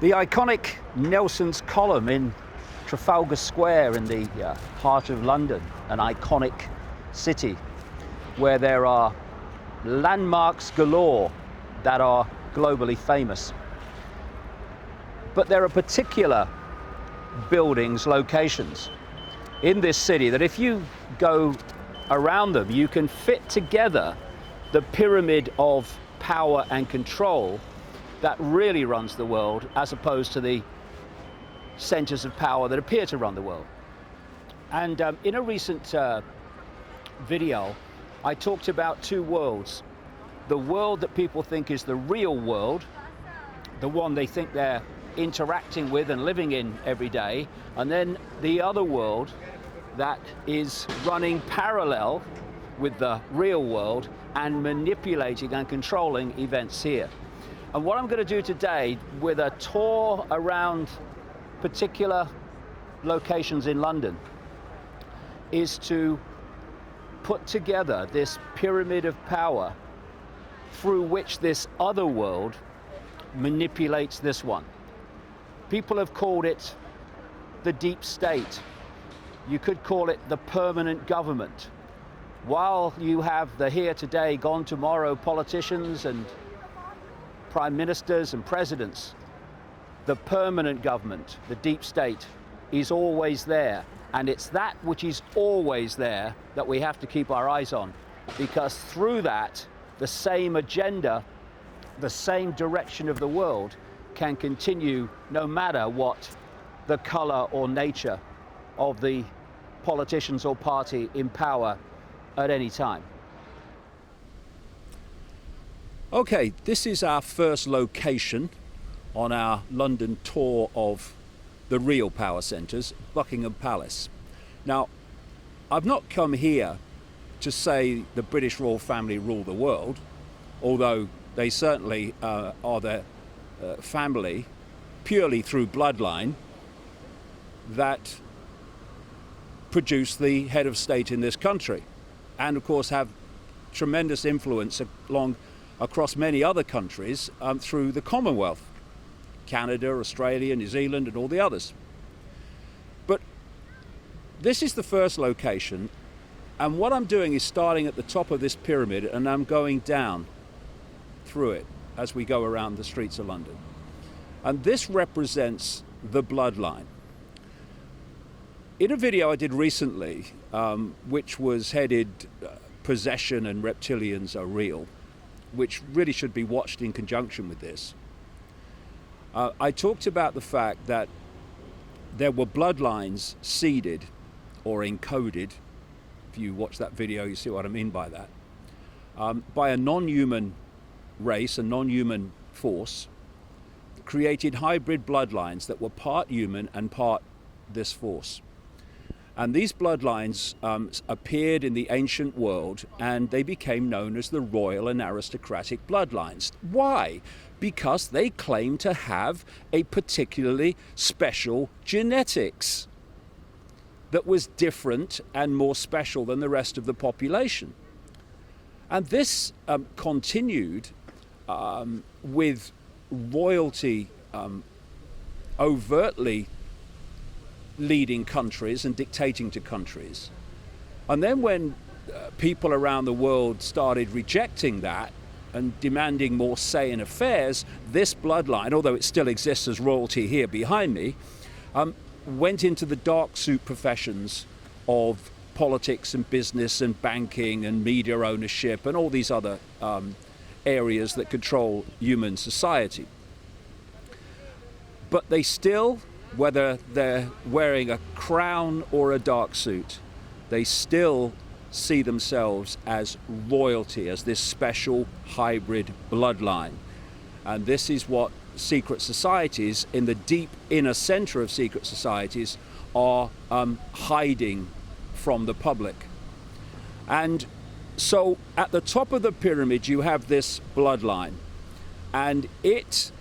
The iconic Nelson's Column in Trafalgar Square in the heart of London, an iconic city where there are landmarks galore that are globally famous. But there are particular buildings, locations in this city that if you go around them, you can fit together the pyramid of power and control that really runs the world, as opposed to the centers of power that appear to run the world. And in a recent video, I talked about two worlds. The world that people think is the real world, the one they think they're interacting with and living in every day, and then the other world that is running parallel with the real world and manipulating and controlling events here. And what I'm going to do today, with a tour around particular locations in London, is to put together this pyramid of power through which this other world manipulates this one. People have called it the deep state. You could call it the permanent government. While you have the here today, gone tomorrow politicians and prime ministers and presidents, the permanent government, the deep state, is always there. And it's that which is always there that we have to keep our eyes on, because through that, the same agenda, the same direction of the world can continue no matter what the color or nature of the politicians or party in power at any time. Okay, this is our first location on our London tour of the real power centres, Buckingham Palace. Now, I've not come here to say the British royal family rule the world, although they certainly are their family purely through bloodline that produce the head of state in this country, and of course have tremendous influence across many other countries through the Commonwealth, Canada, Australia, New Zealand, and all the others. But this is the first location, and what I'm doing is starting at the top of this pyramid and I'm going down through it as we go around the streets of London. And this represents the bloodline. In a video I did recently, which was headed Possession and Reptilians Are Real, which really should be watched in conjunction with this, I talked about the fact that there were bloodlines seeded or encoded. If you watch that video, you see what I mean by that. By a non-human race, a non-human force, created hybrid bloodlines that were part human and part this force. And these bloodlines appeared in the ancient world, and they became known as the royal and aristocratic bloodlines. Why? Because they claimed to have a particularly special genetics that was different and more special than the rest of the population. And this continued with royalty overtly leading countries and dictating to countries. And then when people around the world started rejecting that and demanding more say in affairs, this bloodline, although it still exists as royalty here behind me, went into the dark suit professions of politics and business and banking and media ownership and all these other areas that control human society. But they still, whether they're wearing a crown or a dark suit, they still see themselves as royalty, as this special hybrid bloodline. And this is what secret societies, in the deep inner center of secret societies, are hiding from the public. And so at the top of the pyramid you have this bloodline, and it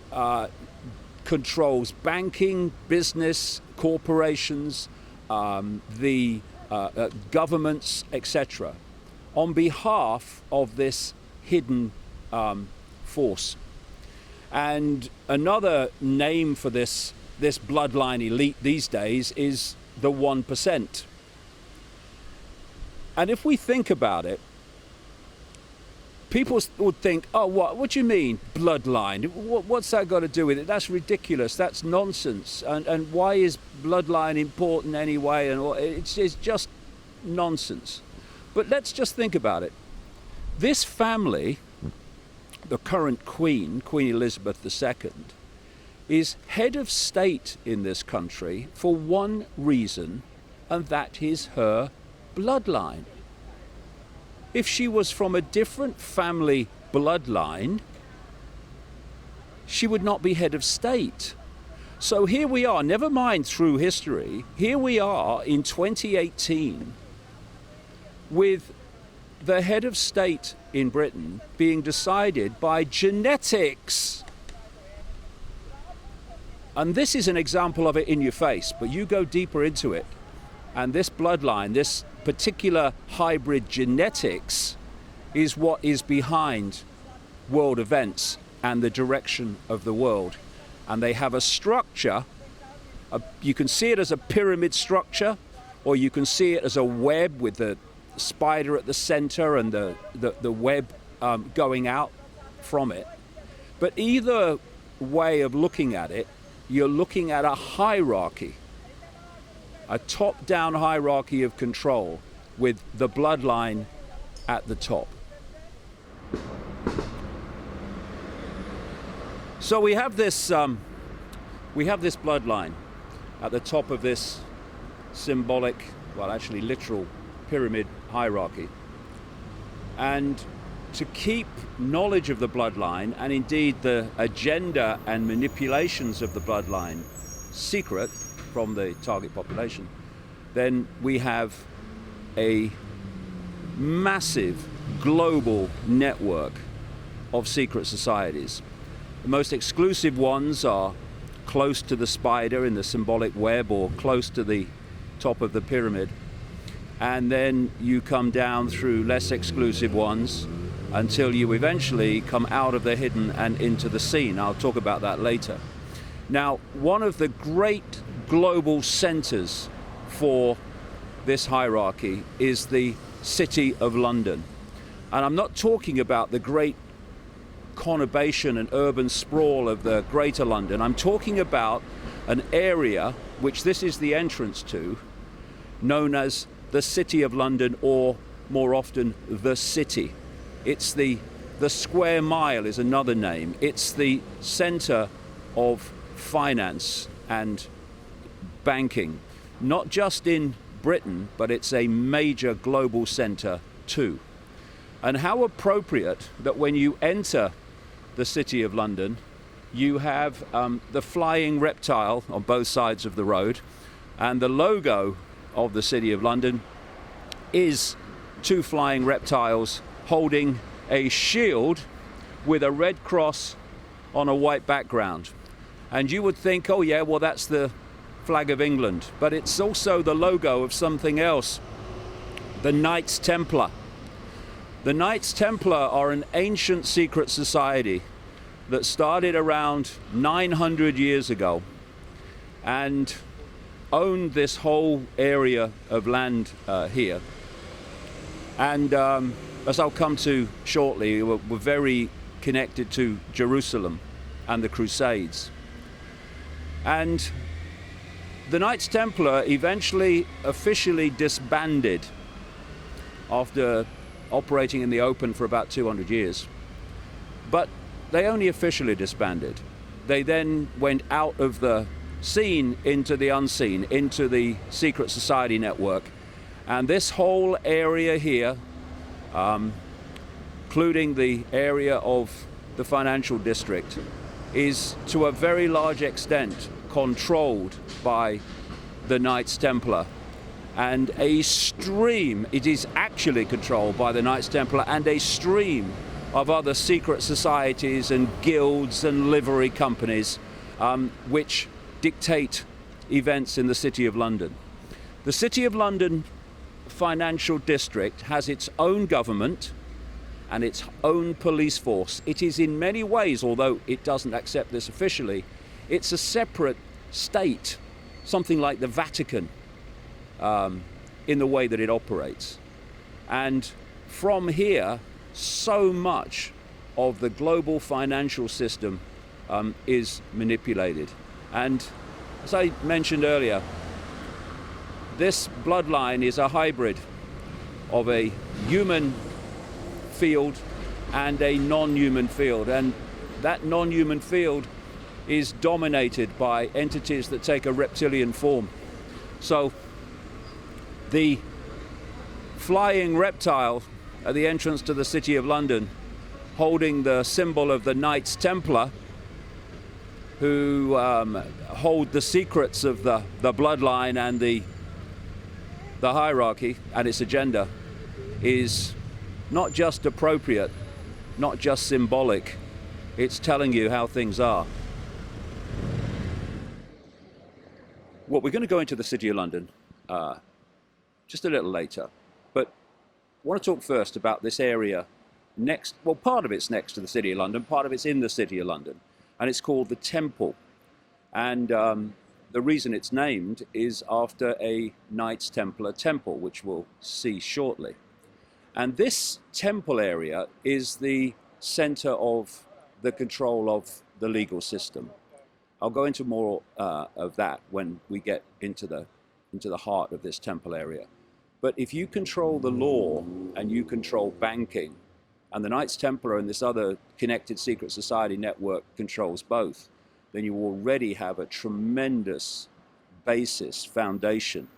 controls banking, business, corporations, the governments, etc., on behalf of this hidden force. And another name for this bloodline elite these days is the 1%. And if we think about it, people would think, oh, what do you mean, bloodline? What's that got to do with it? That's ridiculous. That's nonsense. And why is bloodline important anyway? And it's just nonsense. But let's just think about it. This family, the current Queen Elizabeth II, is head of state in this country for one reason, and that is her bloodline. If she was from a different family bloodline, she would not be head of state. So here we are, never mind through history, here we are in 2018 with the head of state in Britain being decided by genetics. And this is an example of it in your face, but you go deeper into it, and this bloodline, this particular hybrid genetics, is what is behind world events and the direction of the world. And they have a structure, you can see it as a pyramid structure, or you can see it as a web with the spider at the center and the web going out from it. But either way of looking at it, you're looking at a hierarchy, a top-down hierarchy of control with the bloodline at the top. So we have this bloodline at the top of this symbolic, well, actually literal pyramid hierarchy. And to keep knowledge of the bloodline, and indeed the agenda and manipulations of the bloodline, secret from the target population, then we have a massive global network of secret societies. The most exclusive ones are close to the spider in the symbolic web or close to the top of the pyramid. And then you come down through less exclusive ones until you eventually come out of the hidden and into the seen. I'll talk about that later. Now, one of the great global centers for this hierarchy is the City of London. And I'm not talking about the great conurbation and urban sprawl of the Greater London. I'm talking about an area, which this is the entrance to, known as the City of London, or more often, the City. It's the square mile is another name. It's the center of finance and banking, not just in Britain, but it's a major global center too. And how appropriate that when you enter the City of London, you have the flying reptile on both sides of the road, and the logo of the City of London is two flying reptiles holding a shield with a red cross on a white background. And you would think, oh yeah, well that's the flag of England, but it's also the logo of something else, the Knights Templar. The Knights Templar are an ancient secret society that started around 900 years ago and owned this whole area of land here. And as I'll come to shortly, we're very connected to Jerusalem and the Crusades. And the Knights Templar eventually officially disbanded after operating in the open for about 200 years. But they only officially disbanded. They then went out of the seen into the unseen, into the secret society network. And this whole area here, including the area of the financial district, is to a very large extent controlled by the Knights Templar. And a stream, it is actually controlled by the Knights Templar and a stream of other secret societies and guilds and livery companies which dictate events in the City of London. The City of London financial district has its own government, and its own police force. It is in many ways, although it doesn't accept this officially, it's a separate state, something like the Vatican, in the way that it operates. And from here, so much of the global financial system is manipulated. And as I mentioned earlier, this bloodline is a hybrid of a human field and a non-human field, and that non-human field is dominated by entities that take a reptilian form. So the flying reptile at the entrance to the City of London, holding the symbol of the Knights Templar, who hold the secrets of the bloodline and the hierarchy and its agenda, is not just appropriate, not just symbolic, it's telling you how things are. Well, we're going to go into the City of London just a little later, but I want to talk first about this area next, well, part of it's next to the City of London, part of it's in the City of London, and it's called the Temple. And the reason it's named is after a Knights Templar temple, which we'll see shortly. And this temple area is the center of the control of the legal system. I'll go into more of that when we get into the heart of this temple area. But if you control the law and you control banking, and the Knights Templar and this other connected secret society network controls both, then you already have a tremendous basis, foundation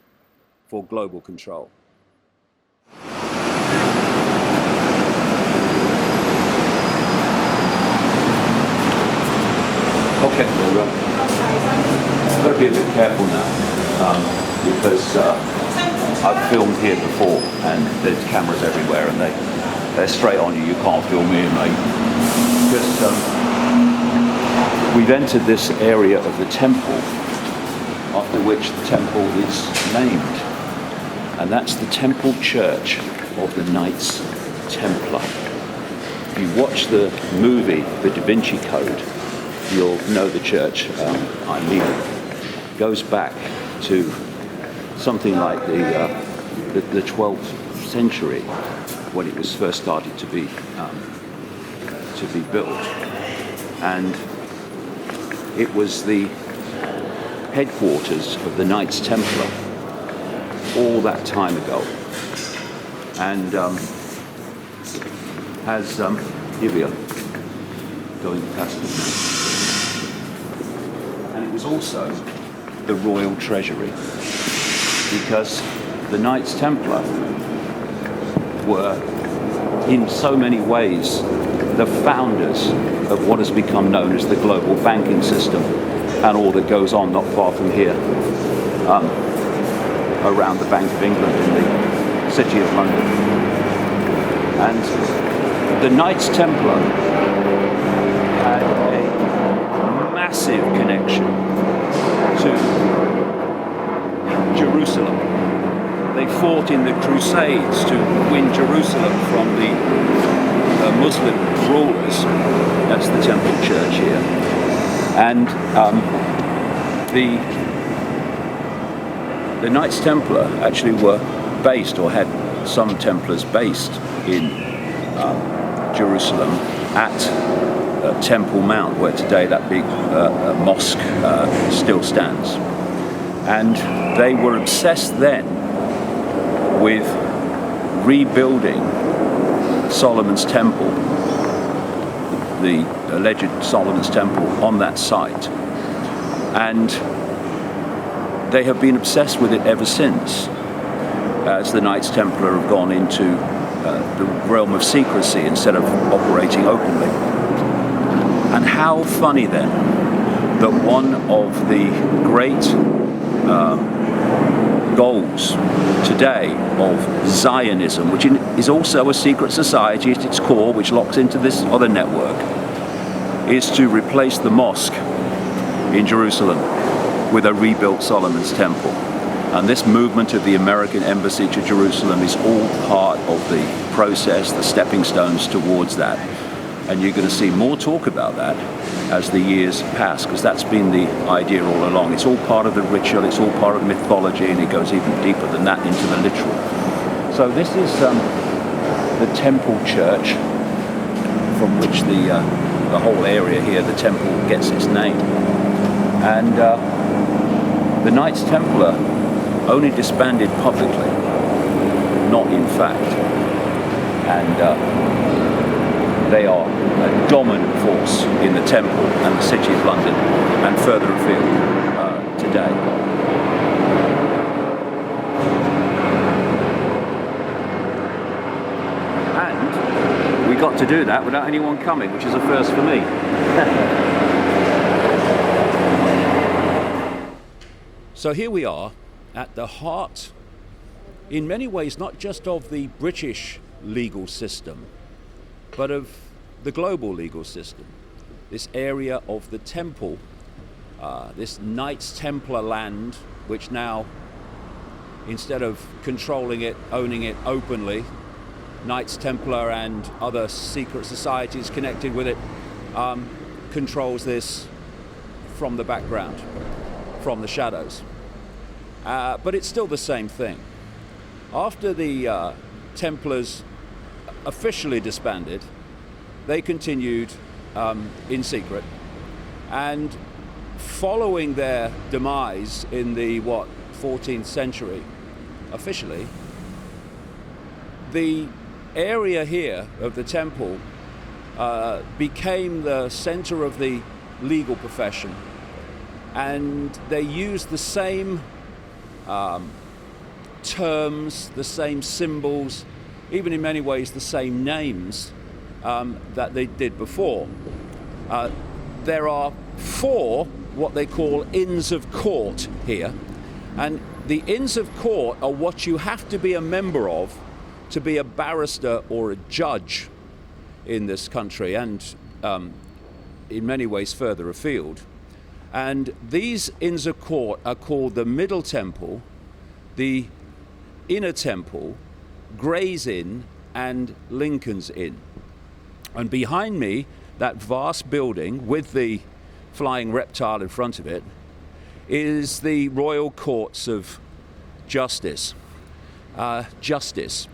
for global control. Okay, well, I've got to be a bit careful now because I've filmed here before and there's cameras everywhere and they're straight on you. You can't film me, mate. Because we've entered this area of the temple, after which the temple is named, and that's the Temple Church of the Knights Templar. If you watch the movie, The Da Vinci Code, you'll know the church I mean. It goes back to something like the 12th century when it was first started to be built, and it was the headquarters of the Knights Templar all that time ago, and has here we are going past it, and it was also the Royal Treasury, because the Knights Templar were in so many ways the founders of what has become known as the global banking system and all that goes on not far from here around the Bank of England in the City of London. And the Knights Templar had a massive connection to Jerusalem. They fought in the Crusades to win Jerusalem from the Muslim rulers. That's the Temple Church here. And the Knights Templar actually were based, or had some Templars based in Jerusalem at Temple Mount, where today that big mosque still stands. And they were obsessed then with rebuilding Solomon's Temple, the alleged Solomon's Temple, on that site. And they have been obsessed with it ever since, as the Knights Templar have gone into the realm of secrecy instead of operating openly. And how funny then that one of the great goals today of Zionism, which is also a secret society at its core, which locks into this other network, is to replace the mosque in Jerusalem with a rebuilt Solomon's Temple. And this movement of the American embassy to Jerusalem is all part of the process, the stepping stones towards that. And you're going to see more talk about that as the years pass, because that's been the idea all along. It's all part of the ritual, it's all part of mythology, and it goes even deeper than that into the literal. So this is the temple church, from which the whole area here, the temple, gets its name. And the Knights Templar only disbanded publicly, not in fact. And they are a dominant force in the temple and the city of London and further afield today. And we got to do that without anyone coming, which is a first for me. So here we are at the heart, in many ways, not just of the British legal system, but of the global legal system. This area of the temple, this Knights Templar land, which now, instead of controlling it, owning it openly, Knights Templar and other secret societies connected with it controls this from the background, from the shadows. But it's still the same thing. After the Templars officially disbanded, they continued in secret, and following their demise in the 14th century, officially, the area here of the temple became the center of the legal profession, and they used the same terms, the same symbols, even in many ways the same names that they did before. There are 4 what they call Inns of Court here, and the Inns of Court are what you have to be a member of to be a barrister or a judge in this country, and in many ways further afield. And these Inns of Court are called the Middle Temple, the Inner Temple, Gray's Inn, and Lincoln's Inn. And behind me, that vast building with the flying reptile in front of it is the Royal Courts of Justice. Justice.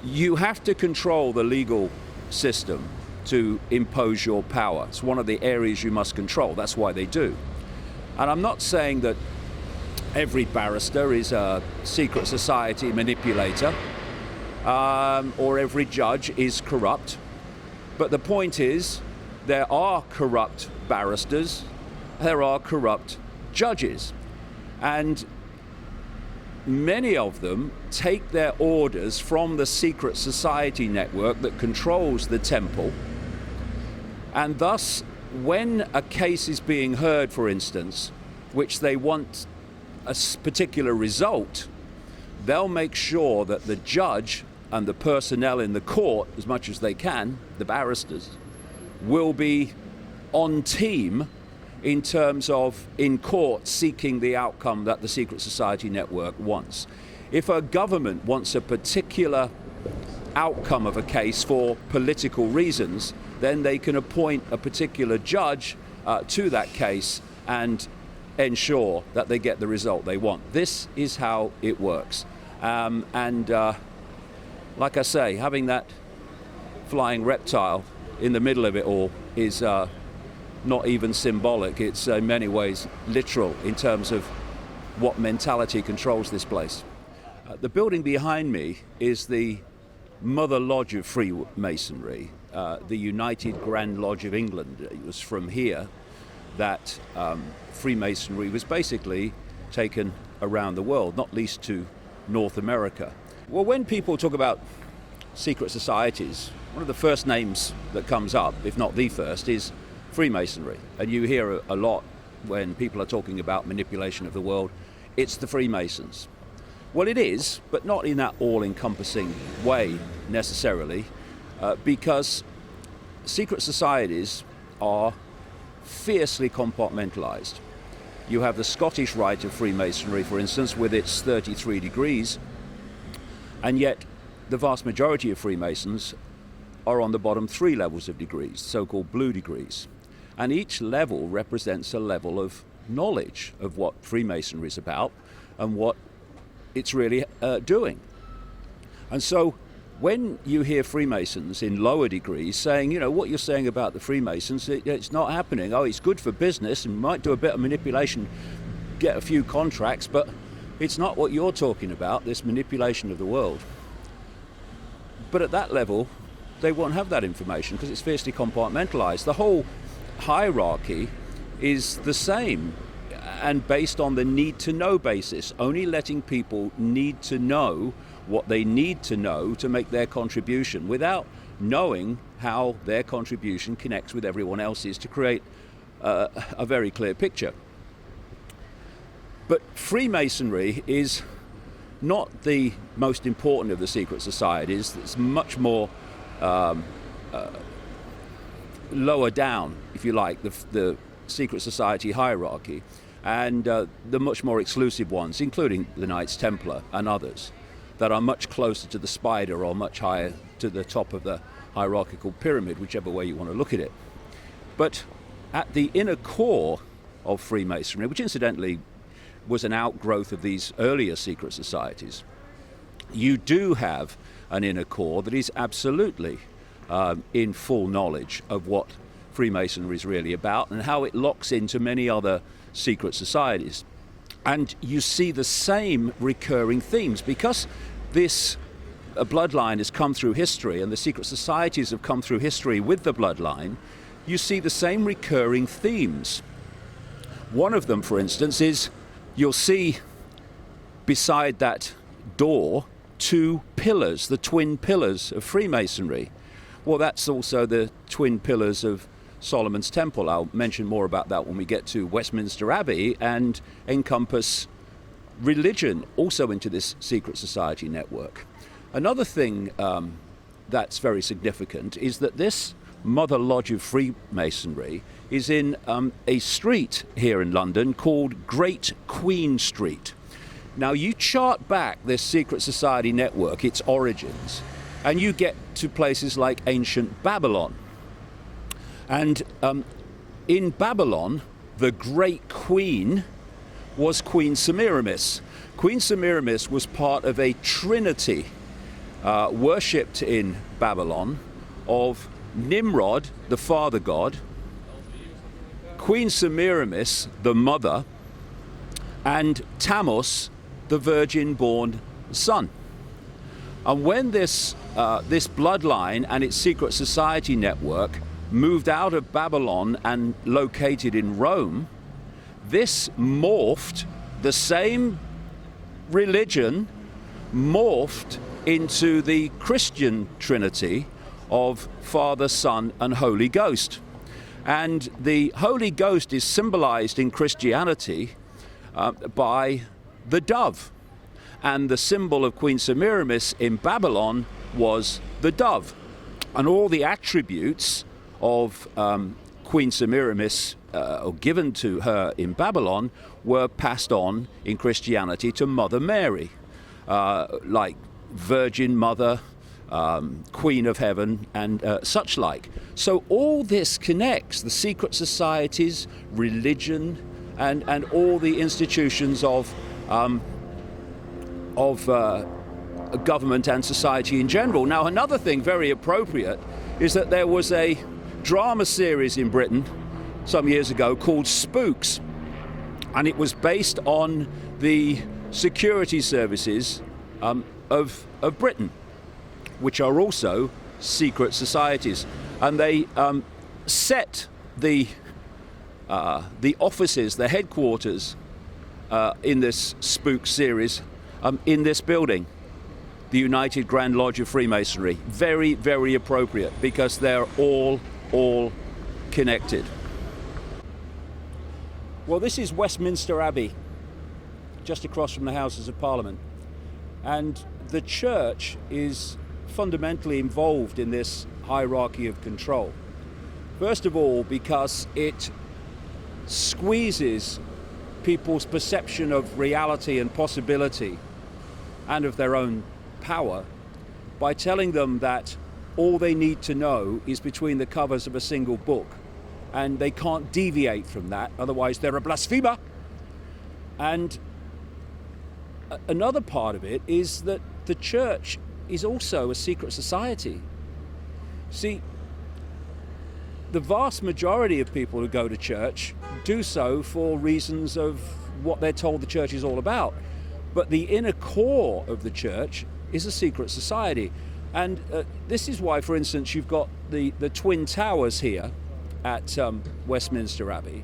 You have to control the legal system to impose your power. It's one of the areas you must control. That's why they do. And I'm not saying that every barrister is a secret society manipulator, or every judge is corrupt. But the point is, there are corrupt barristers, there are corrupt judges, and many of them take their orders from the secret society network that controls the temple, and thus, when a case is being heard, for instance, which they want a particular result, they'll make sure that the judge and the personnel in the court, as much as they can, the barristers, will be on team in terms of in court seeking the outcome that the secret society network wants. If a government wants a particular outcome of a case for political reasons, then they can appoint a particular judge to that case and ensure that they get the result they want. This is how it works. Like I say, having that flying reptile in the middle of it all is not even symbolic. It's in many ways literal in terms of what mentality controls this place. The building behind me is the Mother Lodge of Freemasonry, the United Grand Lodge of England. It was from here that Freemasonry was basically taken around the world, not least to North America. Well, when people talk about secret societies, one of the first names that comes up, if not the first, is Freemasonry. And you hear a lot when people are talking about manipulation of the world, it's the Freemasons. Well, it is, but not in that all-encompassing way necessarily, because secret societies are fiercely compartmentalized. You have the Scottish Rite of Freemasonry, for instance, with its 33 degrees, and yet the vast majority of Freemasons are on the bottom 3 levels of degrees, so-called blue degrees. And each level represents a level of knowledge of what Freemasonry is about and what it's really doing. And so when you hear Freemasons in lower degrees saying, you know, what you're saying about the Freemasons, it's not happening. Oh, it's good for business and might do a bit of manipulation, get a few contracts, but it's not what you're talking about, this manipulation of the world. But at that level, they won't have that information because it's fiercely compartmentalized. The whole hierarchy is the same and based on the need to know basis, only letting people need to know what they need to know to make their contribution without knowing how their contribution connects with everyone else's to create a very clear picture. But Freemasonry is not the most important of the secret societies. It's much more lower down, if you like, the secret society hierarchy, and the much more exclusive ones, including the Knights Templar and others, that are much closer to the spider or much higher to the top of the hierarchical pyramid, whichever way you want to look at it. But at the inner core of Freemasonry, which incidentally was an outgrowth of these earlier secret societies, you do have an inner core that is absolutely in full knowledge of what Freemasonry is really about and how it locks into many other secret societies. And you see the same recurring themes because this bloodline has come through history and the secret societies have come through history with the bloodline. You see the same recurring themes. One of them, for instance, is you'll see beside that door 2 pillars, the twin pillars of Freemasonry. Well, that's also the twin pillars of Solomon's Temple. I'll mention more about that when we get to Westminster Abbey, and encompass religion also into this secret society network. Another thing that's very significant is that this Mother Lodge of Freemasonry is in a street here in London called Great Queen Street. Now, you chart back this secret society network, its origins, and you get to places like ancient Babylon. And in Babylon, the Great Queen was Queen Semiramis. Queen Semiramis was part of a trinity worshipped in Babylon of Nimrod, the father god, Queen Semiramis, the mother, and Tammuz, the virgin-born son. And when this bloodline and its secret society network moved out of Babylon and located in Rome, this morphed, the same religion morphed into the Christian Trinity of Father, Son, and Holy Ghost. And the Holy Ghost is symbolized in Christianity by the dove. And the symbol of Queen Semiramis in Babylon was the dove. And all the attributes of Queen Semiramis, or given to her in Babylon, were passed on in Christianity to Mother Mary, like Virgin Mother, Queen of Heaven, and such like. So all this connects the secret societies, religion, and all the institutions of government and society in general. Now, another thing very appropriate is that there was a drama series in Britain some years ago called Spooks, and it was based on the security services of Britain, which are also secret societies, and they set the offices, the headquarters in this Spook series in this building, the United Grand Lodge of Freemasonry. Very, very appropriate because they're all connected. Well, this is Westminster Abbey, just across from the Houses of Parliament, and the church is fundamentally involved in this hierarchy of control. First of all, because it squeezes people's perception of reality and possibility and of their own power by telling them that all they need to know is between the covers of a single book, and they can't deviate from that, otherwise they're a blasphemer. And another part of it is that the church is also a secret society. See, the vast majority of people who go to church do so for reasons of what they're told the church is all about. But the inner core of the church is a secret society. And this is why, for instance, you've got the Twin Towers here at Westminster Abbey.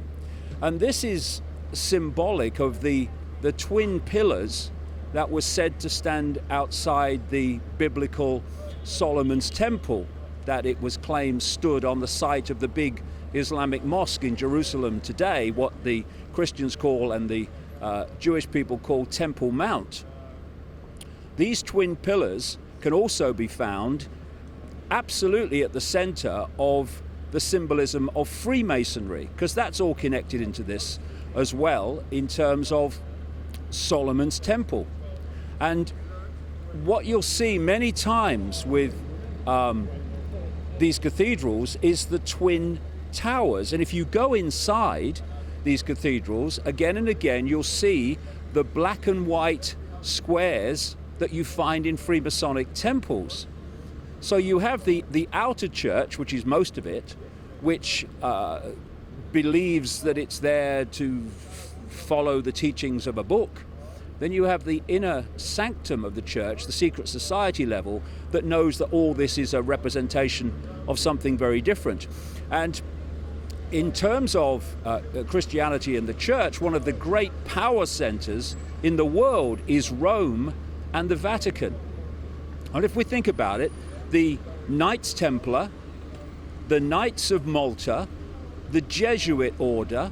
And this is symbolic of the twin pillars that were said to stand outside the biblical Solomon's Temple, that it was claimed stood on the site of the big Islamic mosque in Jerusalem today, what the Christians call and the Jewish people call Temple Mount. These twin pillars can also be found absolutely at the center of the symbolism of Freemasonry, because that's all connected into this as well in terms of Solomon's Temple. And what you'll see many times with these cathedrals is the twin towers. And if you go inside these cathedrals, again and again, you'll see the black and white squares that you find in Freemasonic temples. So you have the outer church, which is most of it, which believes that it's there to follow the teachings of a book. Then you have the inner sanctum of the church, the secret society level, that knows that all this is a representation of something very different. And in terms of Christianity and the church, one of the great power centers in the world is Rome and the Vatican. And if we think about it, the Knights Templar, the Knights of Malta, the Jesuit order,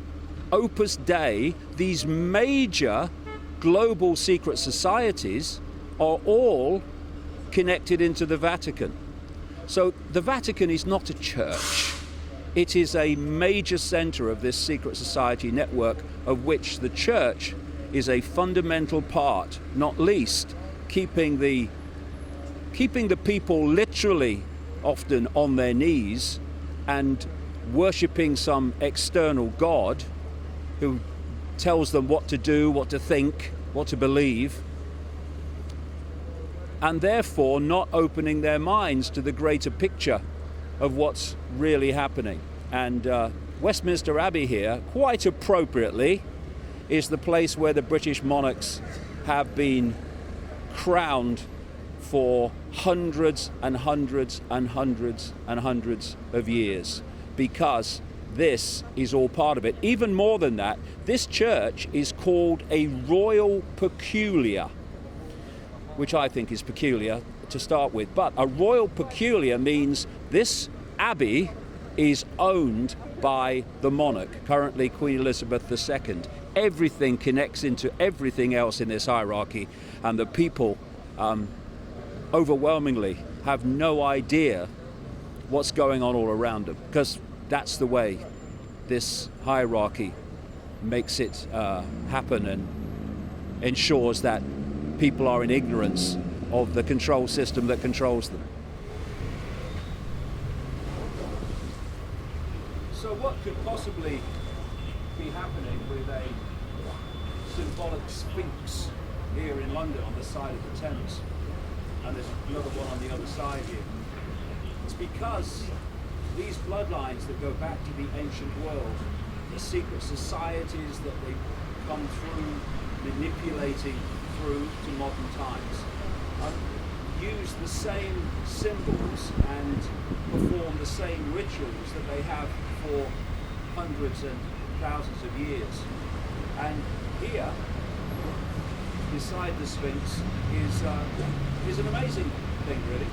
Opus Dei, these major global secret societies are all connected into the Vatican. So the Vatican is not a church. It is a major center of this secret society network, of which the church is a fundamental part, not least keeping the people literally often on their knees and worshipping some external god who tells them what to do, what to think, what to believe, and therefore not opening their minds to the greater picture of what's really happening. And Westminster Abbey here, quite appropriately, is the place where the British monarchs have been crowned for hundreds and hundreds and hundreds and hundreds of years, because this is all part of it. Even more than that, this church is called a royal peculiar, which I think is peculiar to start with. But a royal peculiar means this abbey is owned by the monarch, currently Queen Elizabeth II. Everything connects into everything else in this hierarchy, and the people overwhelmingly have no idea what's going on all around them, because that's the way this hierarchy makes it happen and ensures that people are in ignorance of the control system that controls them. So what could possibly be happening with a symbolic sphinx here in London on the side of the Thames? And there's another one on the other side here. It's because these bloodlines that go back to the ancient world, the secret societies that they come through, manipulating through to modern times, use the same symbols and perform the same rituals that they have for hundreds and thousands of years. And here, beside the Sphinx, is an amazing thing, really.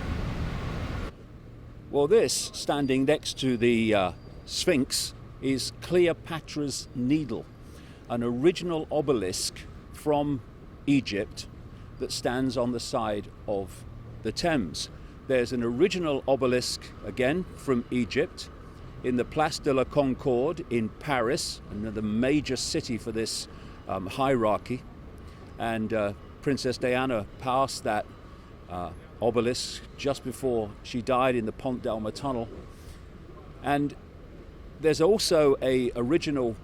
Well, this, standing next to the Sphinx, is Cleopatra's Needle, an original obelisk from Egypt that stands on the side of the Thames. There's an original obelisk, again, from Egypt, in the Place de la Concorde in Paris, another major city for this hierarchy. And Princess Diana passed that obelisk just before she died in the Pont d'Alma tunnel. And there's also a original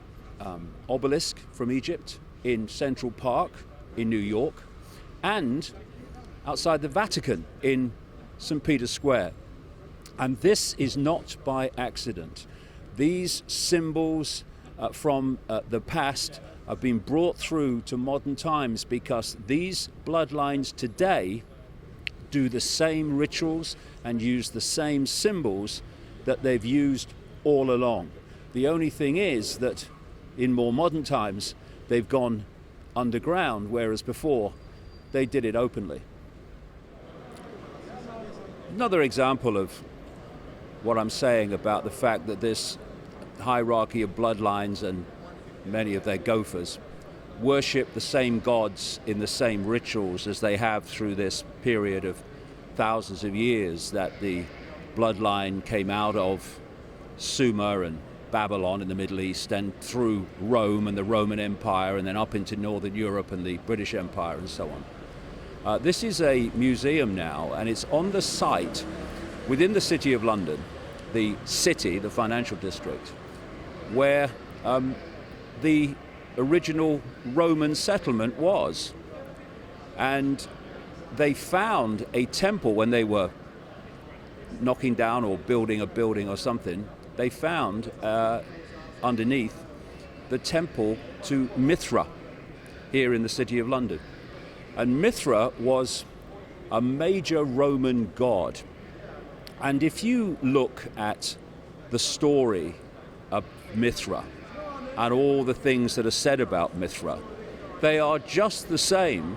obelisk from Egypt in Central Park in New York, and outside the Vatican in St. Peter's Square. And this is not by accident. These symbols from the past have been brought through to modern times because these bloodlines today do the same rituals and use the same symbols that they've used all along. The only thing is that in more modern times they've gone underground, whereas before they did it openly. Another example of what I'm saying about the fact that this hierarchy of bloodlines and many of their gophers worship the same gods in the same rituals as they have through this period of thousands of years that the bloodline came out of Sumer and Babylon in the Middle East and through Rome and the Roman Empire and then up into Northern Europe and the British Empire and so on. This is a museum now, and it's on the site within the City of London, the city, the financial district, where the original Roman settlement was. And they found a temple when they were knocking down or building a building or something. They found underneath the temple to Mithra here in the City of London. And Mithra was a major Roman god. And if you look at the story of Mithra and all the things that are said about Mithra, they are just the same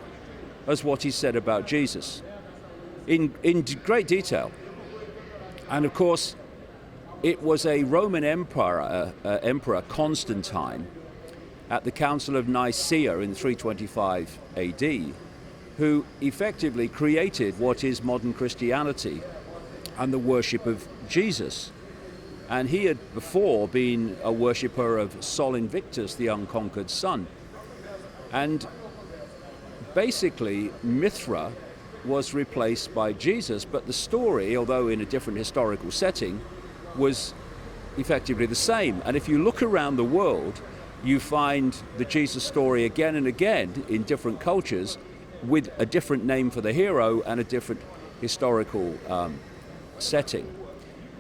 as what he said about Jesus in great detail. And of course, it was a Roman emperor, Constantine, at the Council of Nicaea in 325 AD, who effectively created what is modern Christianity and the worship of Jesus. And he had before been a worshipper of Sol Invictus, the unconquered sun. And basically, Mithra was replaced by Jesus, but the story, although in a different historical setting, was effectively the same. And if you look around the world, you find the Jesus story again and again in different cultures with a different name for the hero and a different historical setting.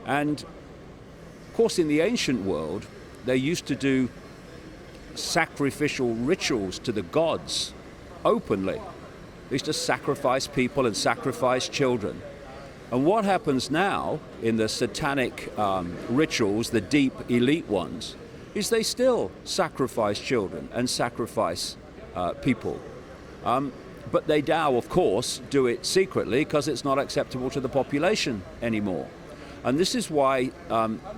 And of course, in the ancient world, they used to do sacrificial rituals to the gods openly. They used to sacrifice people and sacrifice children. And what happens now in the satanic rituals, the deep elite ones, is they still sacrifice children and sacrifice people. But they now, of course, do it secretly because it's not acceptable to the population anymore. And this is why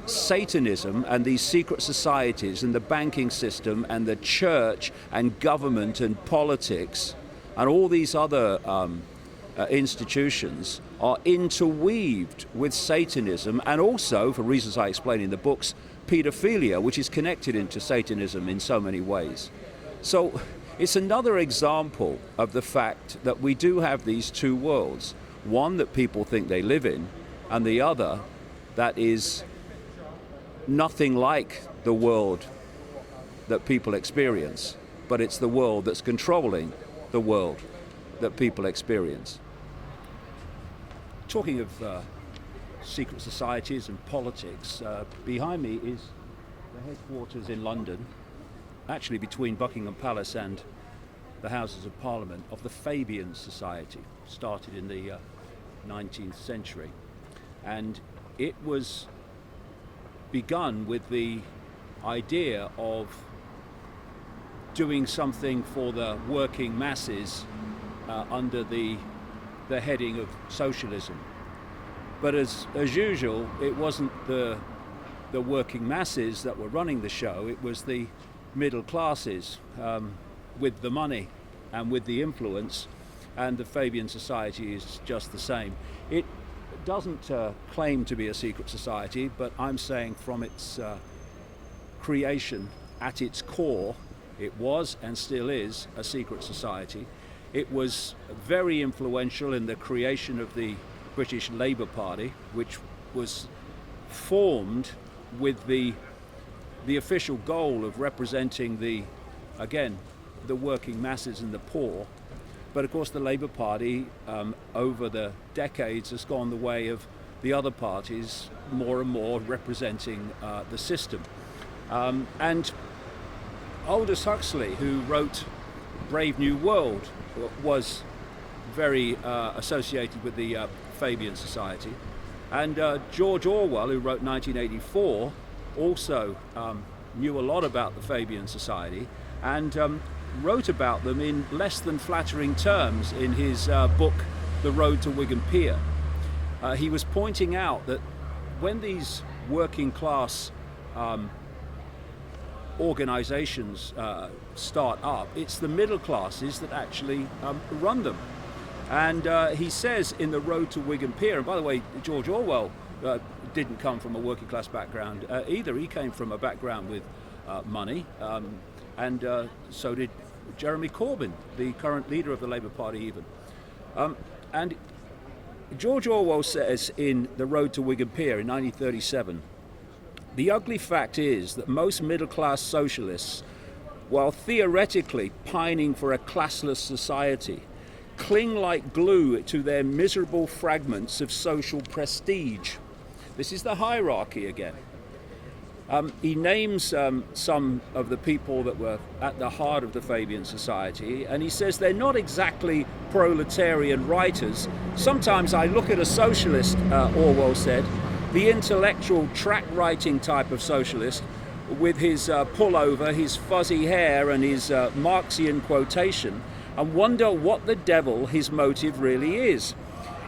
Satanism and these secret societies and the banking system and the church and government and politics and all these other institutions are interweaved with Satanism, and also, for reasons I explain in the books, pedophilia, which is connected into Satanism in so many ways. So it's another example of the fact that we do have these two worlds, one that people think they live in, and the other that is nothing like the world that people experience, but it's the world that's controlling the world that people experience. Talking of secret societies and politics, behind me is the headquarters in London, actually between Buckingham Palace and the Houses of Parliament, of the Fabian Society, started in the 19th century. And it was begun with the idea of doing something for the working masses under the heading of socialism. But as usual, it wasn't the working masses that were running the show, it was the middle classes with the money and with the influence, and the Fabian Society is just the same. It doesn't claim to be a secret society, but I'm saying from its creation, at its core, it was and still is a secret society. It was very influential in the creation of the British Labour Party, which was formed with the official goal of representing the working masses and the poor. But of course the Labour Party over the decades has gone the way of the other parties, more and more representing the system. And Aldous Huxley, who wrote Brave New World, was very associated with the Fabian Society. And George Orwell, who wrote 1984, also knew a lot about the Fabian Society and wrote about them in less than flattering terms in his book, The Road to Wigan Pier. He was pointing out that when these working class organizations start up, it's the middle classes that actually run them. And he says in The Road to Wigan Pier, and by the way, George Orwell didn't come from a working class background either. He came from a background with money, and so did Jeremy Corbyn, the current leader of the Labour Party even. And George Orwell says in The Road to Wigan Pier in 1937, "The ugly fact is that most middle-class socialists, while theoretically pining for a classless society, cling like glue to their miserable fragments of social prestige." This is the hierarchy again. He names some of the people that were at the heart of the Fabian Society, and he says they're not exactly proletarian writers. "Sometimes I look at a socialist," Orwell said, "the intellectual tract-writing type of socialist, with his pullover, his fuzzy hair, and his Marxian quotation, and wonder what the devil his motive really is.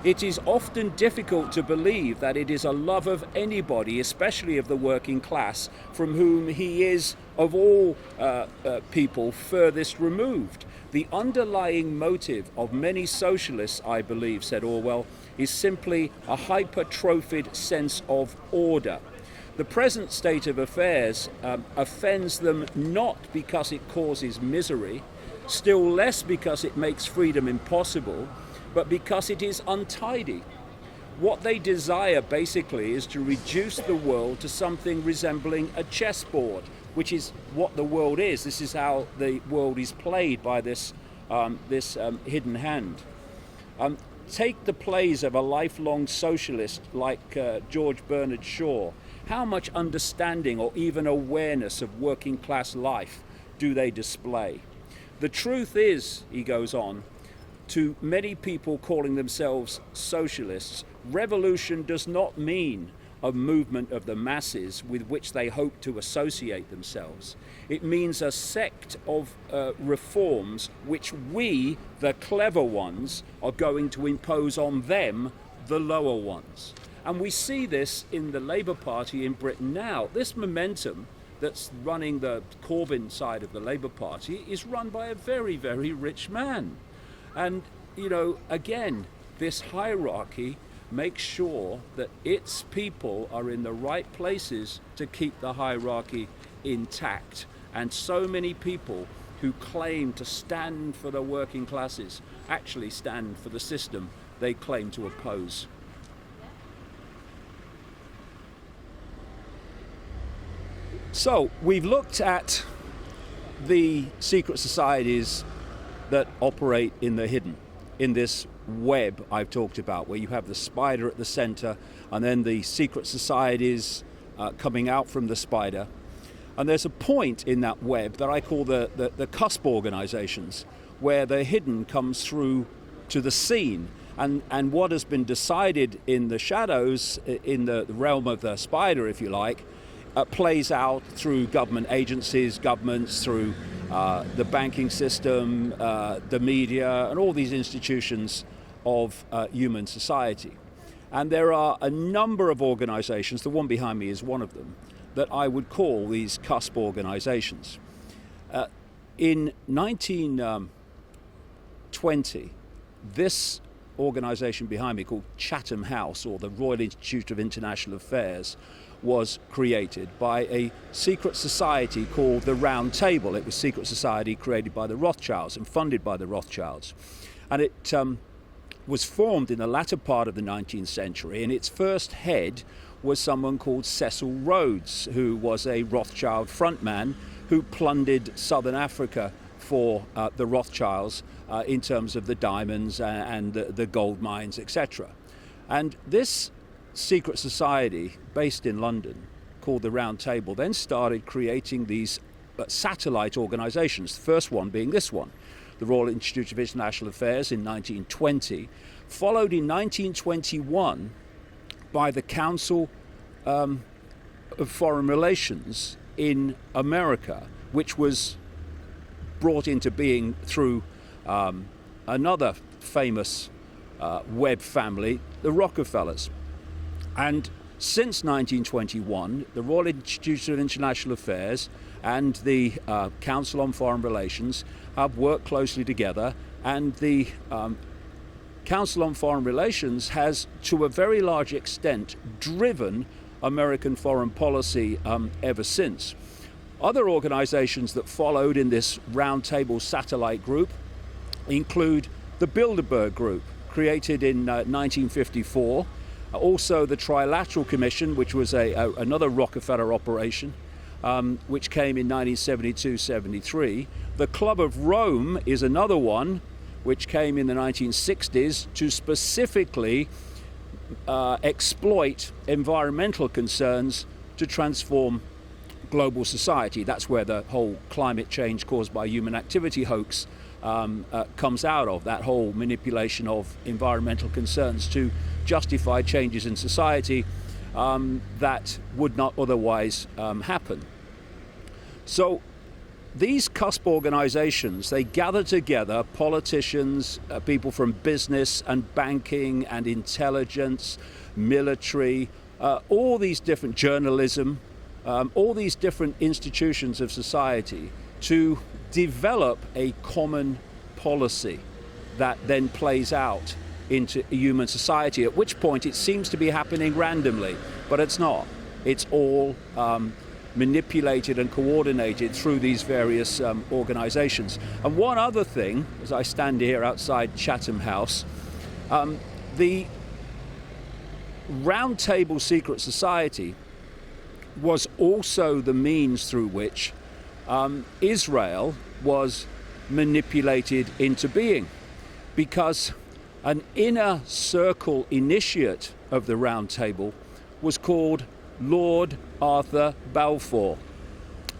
It is often difficult to believe that it is a love of anybody, especially of the working class, from whom he is, of all people, furthest removed. The underlying motive of many socialists, I believe," said Orwell, "is simply a hypertrophied sense of order. The present state of affairs offends them not because it causes misery, still less because it makes freedom impossible, but because it is untidy. What they desire basically is to reduce the world to something resembling a chessboard, which is what the world is. This is how the world is played by this hidden hand. Take the plays of a lifelong socialist like George Bernard Shaw. How much understanding or even awareness of working class life do they display? The truth is," he goes on, "to many people calling themselves socialists, revolution does not mean a movement of the masses with which they hope to associate themselves. It means a sect of reforms which we, the clever ones, are going to impose on them, the lower ones." And we see this in the Labour Party in Britain now. This momentum that's running the Corbyn side of the Labour Party is run by a very, very rich man. And, you know, again, this hierarchy makes sure that its people are in the right places to keep the hierarchy intact. And so many people who claim to stand for the working classes actually stand for the system they claim to oppose. So we've looked at the secret societies that operate in the hidden, in this web I've talked about, where you have the spider at the center and then the secret societies coming out from the spider. And there's a point in that web that I call the cusp organizations, where the hidden comes through to the scene. And what has been decided in the shadows, in the realm of the spider, if you like, plays out through government agencies, governments, through the banking system, the media, and all these institutions of human society. And there are a number of organizations, the one behind me is one of them, that I would call these cusp organizations. In 1920, this organization behind me, called Chatham House, or the Royal Institute of International Affairs, was created by a secret society called the Round Table. It was a secret society created by the Rothschilds and funded by the Rothschilds. And it was formed in the latter part of the 19th century, and its first head was someone called Cecil Rhodes, who was a Rothschild frontman who plundered southern Africa for the Rothschilds in terms of the diamonds and the gold mines, etc. And this secret society based in London called the Round Table then started creating these satellite organizations, the first one being this one, the Royal Institute of International Affairs in 1920, followed in 1921 by the Council of Foreign Relations in America, which was brought into being through another famous Webb family, the Rockefellers. And since 1921, the Royal Institute of International Affairs and the Council on Foreign Relations have worked closely together, and the Council on Foreign Relations has, to a very large extent, driven American foreign policy ever since. Other organizations that followed in this Round Table satellite group include the Bilderberg Group, created in 1954, also the Trilateral Commission, which was another Rockefeller operation, which came in 1972-73. The Club of Rome is another one, which came in the 1960s to specifically exploit environmental concerns to transform global society. That's where the whole climate change caused by human activity hoax comes out of, that whole manipulation of environmental concerns to justify changes in society that would not otherwise happen. So these cusp organizations, they gather together politicians, people from business and banking and intelligence, military, all these different journalism, all these different institutions of society to develop a common policy that then plays out into human society, at which point it seems to be happening randomly, but it's not. It's all manipulated and coordinated through these various organizations. And one other thing, as I stand here outside Chatham House, the Round Table Secret Society was also the means through which Israel was manipulated into being, because an inner circle initiate of the Round Table was called Lord Arthur Balfour.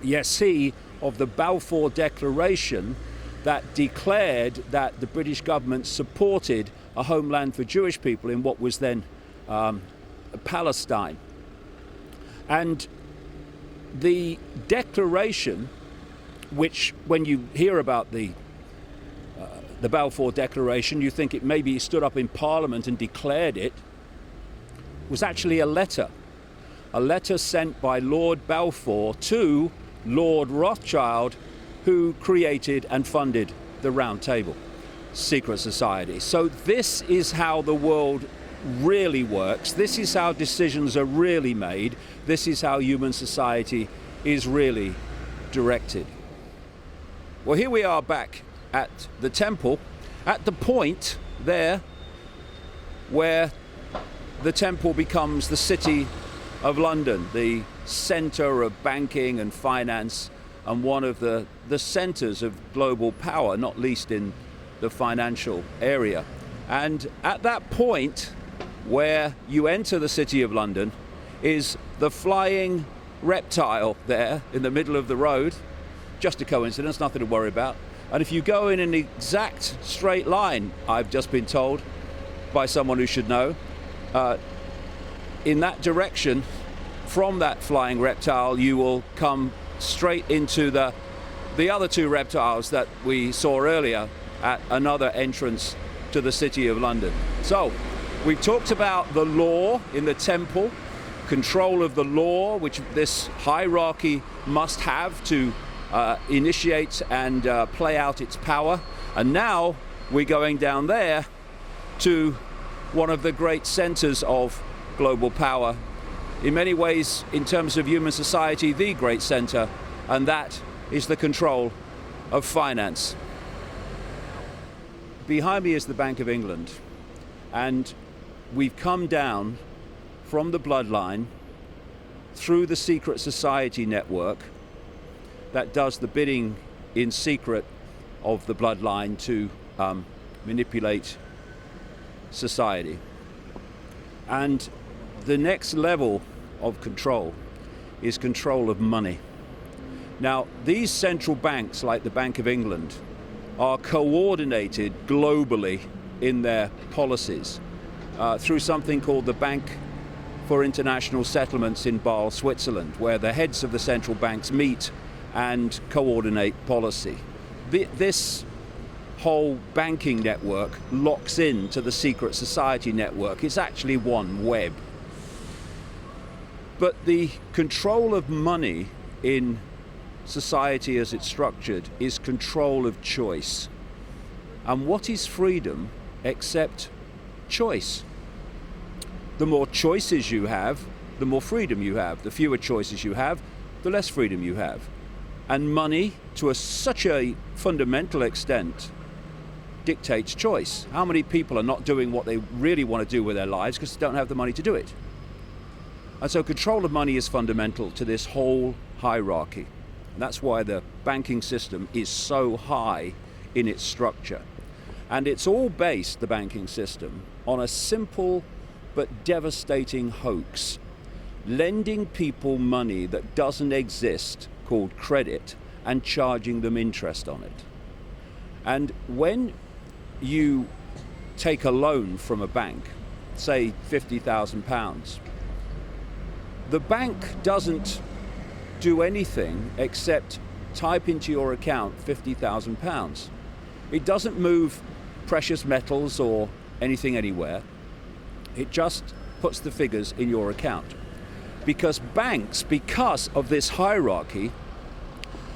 Yes, he of the Balfour Declaration that declared that the British government supported a homeland for Jewish people in what was then Palestine. And the declaration, which when you hear about the Balfour Declaration, you think it maybe stood up in Parliament and declared it, was actually a letter sent by Lord Balfour to Lord Rothschild, who created and funded the Round Table Secret Society. So this is how the world really works. This is how decisions are really made. This is how human society is really directed. Well, here we are back at the temple, at the point there where the temple becomes the city of London, the centre of banking and finance, and one of the centres of global power, not least in the financial area. And at that point where you enter the city of London is the flying reptile there in the middle of the road. Just a coincidence, nothing to worry about. And if you go in an exact straight line, I've just been told by someone who should know, in that direction from that flying reptile, you will come straight into the other two reptiles that we saw earlier at another entrance to the City of London. So we've talked about the law in the temple, control of the law, which this hierarchy must have to initiate and play out its power. And now we're going down there to one of the great centers of global power in many ways, in terms of human society, the great center, and that is the control of finance. Behind me is the Bank of England, and we've come down from the bloodline through the secret society network that does the bidding in secret of the bloodline to manipulate society. And the next level of control is control of money. Now, these central banks, like the Bank of England, are coordinated globally in their policies through something called the Bank for International Settlements in Basel, Switzerland, where the heads of the central banks meet and coordinate policy. This whole banking network locks into the secret society network. It's actually one web. But the control of money in society as it's structured is control of choice. And what is freedom except choice? The more choices you have, the more freedom you have. The fewer choices you have, the less freedom you have. And money, to such a fundamental extent, dictates choice. How many people are not doing what they really want to do with their lives because they don't have the money to do it? And so control of money is fundamental to this whole hierarchy. And that's why the banking system is so high in its structure. And it's all based, the banking system, on a simple but devastating hoax. Lending people money that doesn't exist, called credit, and charging them interest on it. And when you take a loan from a bank, say £50,000, the bank doesn't do anything except type into your account £50,000. It doesn't move precious metals or anything anywhere. It just puts the figures in your account. Because banks, because of this hierarchy,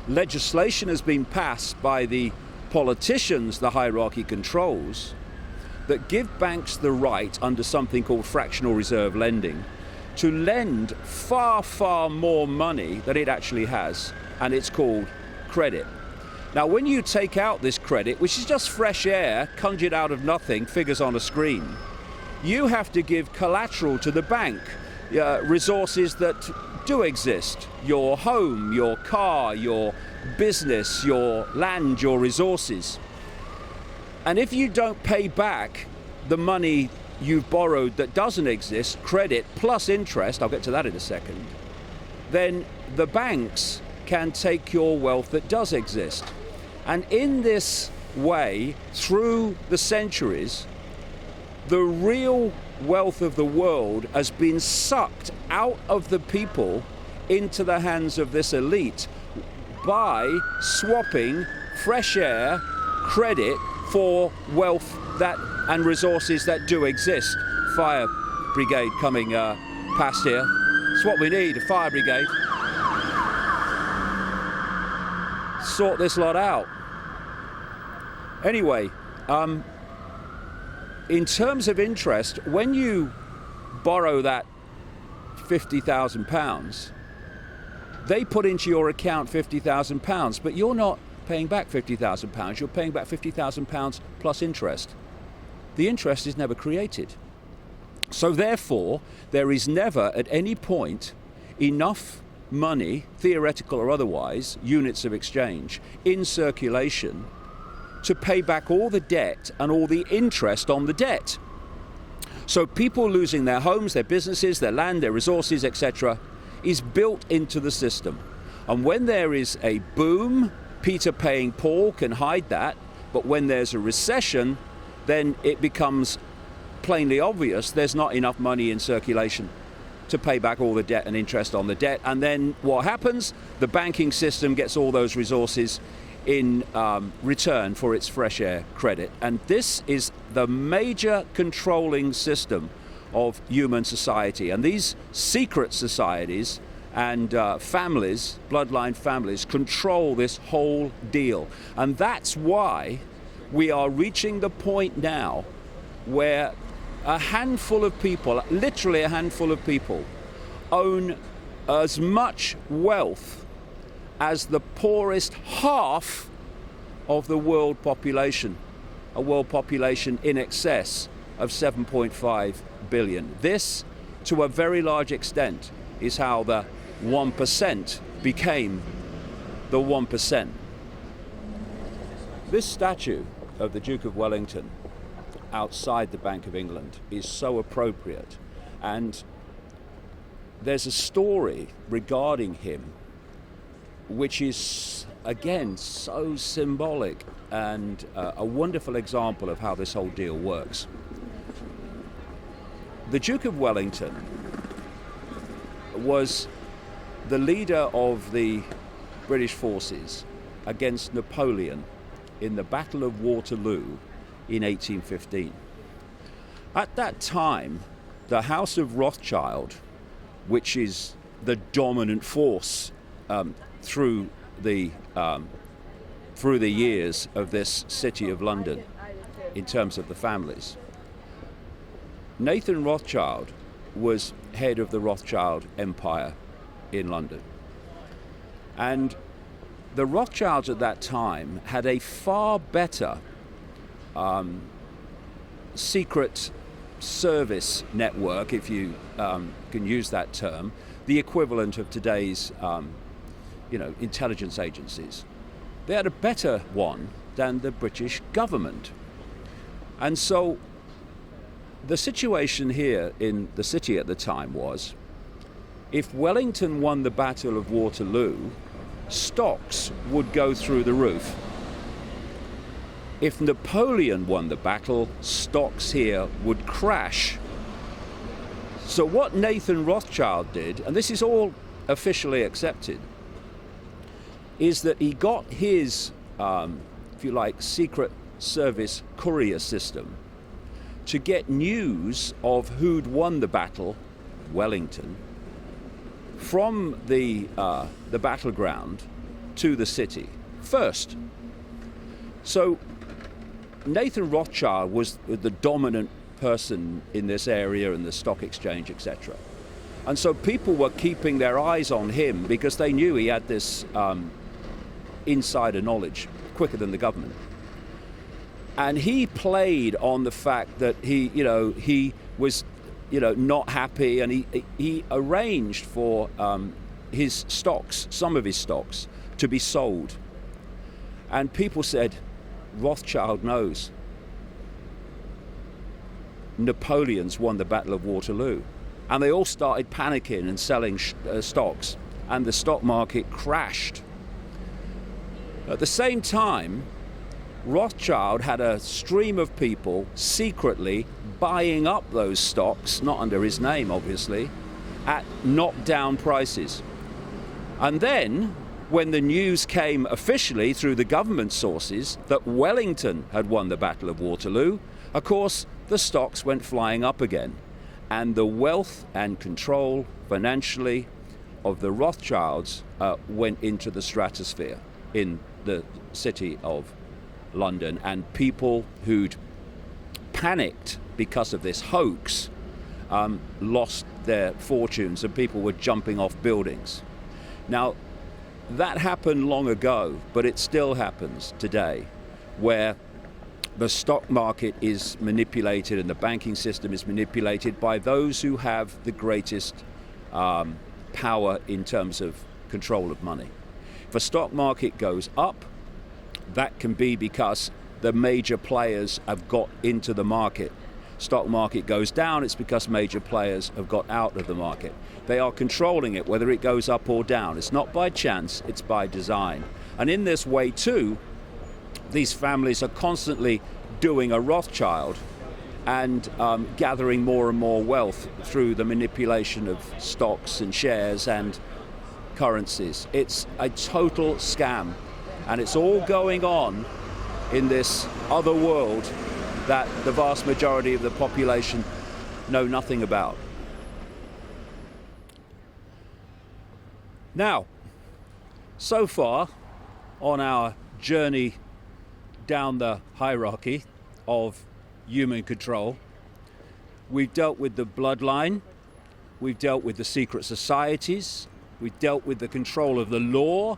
legislation has been passed by the politicians the hierarchy controls that give banks the right, under something called fractional reserve lending, to lend far, far more money than it actually has, and it's called credit. Now, when you take out this credit, which is just fresh air, conjured out of nothing, figures on a screen, you have to give collateral to the bank, resources that do exist, your home, your car, your business, your land, your resources. And if you don't pay back the money you've borrowed that doesn't exist, credit plus interest, I'll get to that in a second, then the banks can take your wealth that does exist. And in this way, through the centuries, the real wealth of the world has been sucked out of the people into the hands of this elite by swapping fresh air, credit for wealth that and resources that do exist. Fire brigade coming past here. It's what we need, a fire brigade. Sort this lot out. Anyway, in terms of interest, when you borrow that £50,000, they put into your account £50,000, but you're not paying back £50,000. You're paying back £50,000 plus interest. The interest is never created. So therefore, there is never at any point enough money, theoretical or otherwise, units of exchange, in circulation to pay back all the debt and all the interest on the debt. So people losing their homes, their businesses, their land, their resources, etc., is built into the system. And when there is a boom, Peter paying Paul can hide that, but when there's a recession, then it becomes plainly obvious there's not enough money in circulation to pay back all the debt and interest on the debt. And then what happens? The banking system gets all those resources in return for its fresh air credit. And this is the major controlling system of human society. And these secret societies and families, bloodline families, control this whole deal. And that's why we are reaching the point now where a handful of people, literally a handful of people, own as much wealth as the poorest half of the world population, a world population in excess of 7.5 billion. This, to a very large extent, is how the 1% became the 1%. This statue of the Duke of Wellington outside the Bank of England is so appropriate, and there's a story regarding him which is, again, so symbolic and a wonderful example of how this whole deal works. The Duke of Wellington was the leader of the British forces against Napoleon in the Battle of Waterloo in 1815. At that time, the House of Rothschild, which is the dominant force through the years of this city of London in terms of the families. Nathan Rothschild was head of the Rothschild Empire in London. And the Rothschilds at that time had a far better secret service network, if you can use that term, the equivalent of today's intelligence agencies. They had a better one than the British government. And so the situation here in the city at the time was, if Wellington won the Battle of Waterloo, stocks would go through the roof. If Napoleon won the battle, stocks here would crash. So what Nathan Rothschild did, and this is all officially accepted, is that he got his, if you like, secret service courier system to get news of who'd won the battle, Wellington, from the battleground to the city first. So Nathan Rothschild was the dominant person in this area and the stock exchange, etc. And so people were keeping their eyes on him because they knew he had this insider knowledge quicker than the government. And he played on the fact that he was not happy, and he arranged for his stocks, some of his stocks, to be sold. And people said, Rothschild knows. Napoleon's won the Battle of Waterloo. And they all started panicking and selling stocks, and the stock market crashed. At the same time, Rothschild had a stream of people secretly buying up those stocks, not under his name obviously, at knockdown prices. And then, when the news came officially through the government sources that Wellington had won the Battle of Waterloo, of course the stocks went flying up again. And the wealth and control financially of the Rothschilds went into the stratosphere in the city of London, and people who'd panicked because of this hoax lost their fortunes, and people were jumping off buildings. Now, that happened long ago, but it still happens today, where the stock market is manipulated and the banking system is manipulated by those who have the greatest power in terms of control of money. If a stock market goes up, that can be because the major players have got into the market. Stock market goes down, it's because major players have got out of the market. They are controlling it, whether it goes up or down. It's not by chance, it's by design. And in this way too, these families are constantly doing a Rothschild and gathering more and more wealth through the manipulation of stocks and shares and currencies. It's a total scam. And it's all going on in this other world that the vast majority of the population know nothing about. Now, so far on our journey down the hierarchy of human control, we've dealt with the bloodline, we've dealt with the secret societies, we've dealt with the control of the law,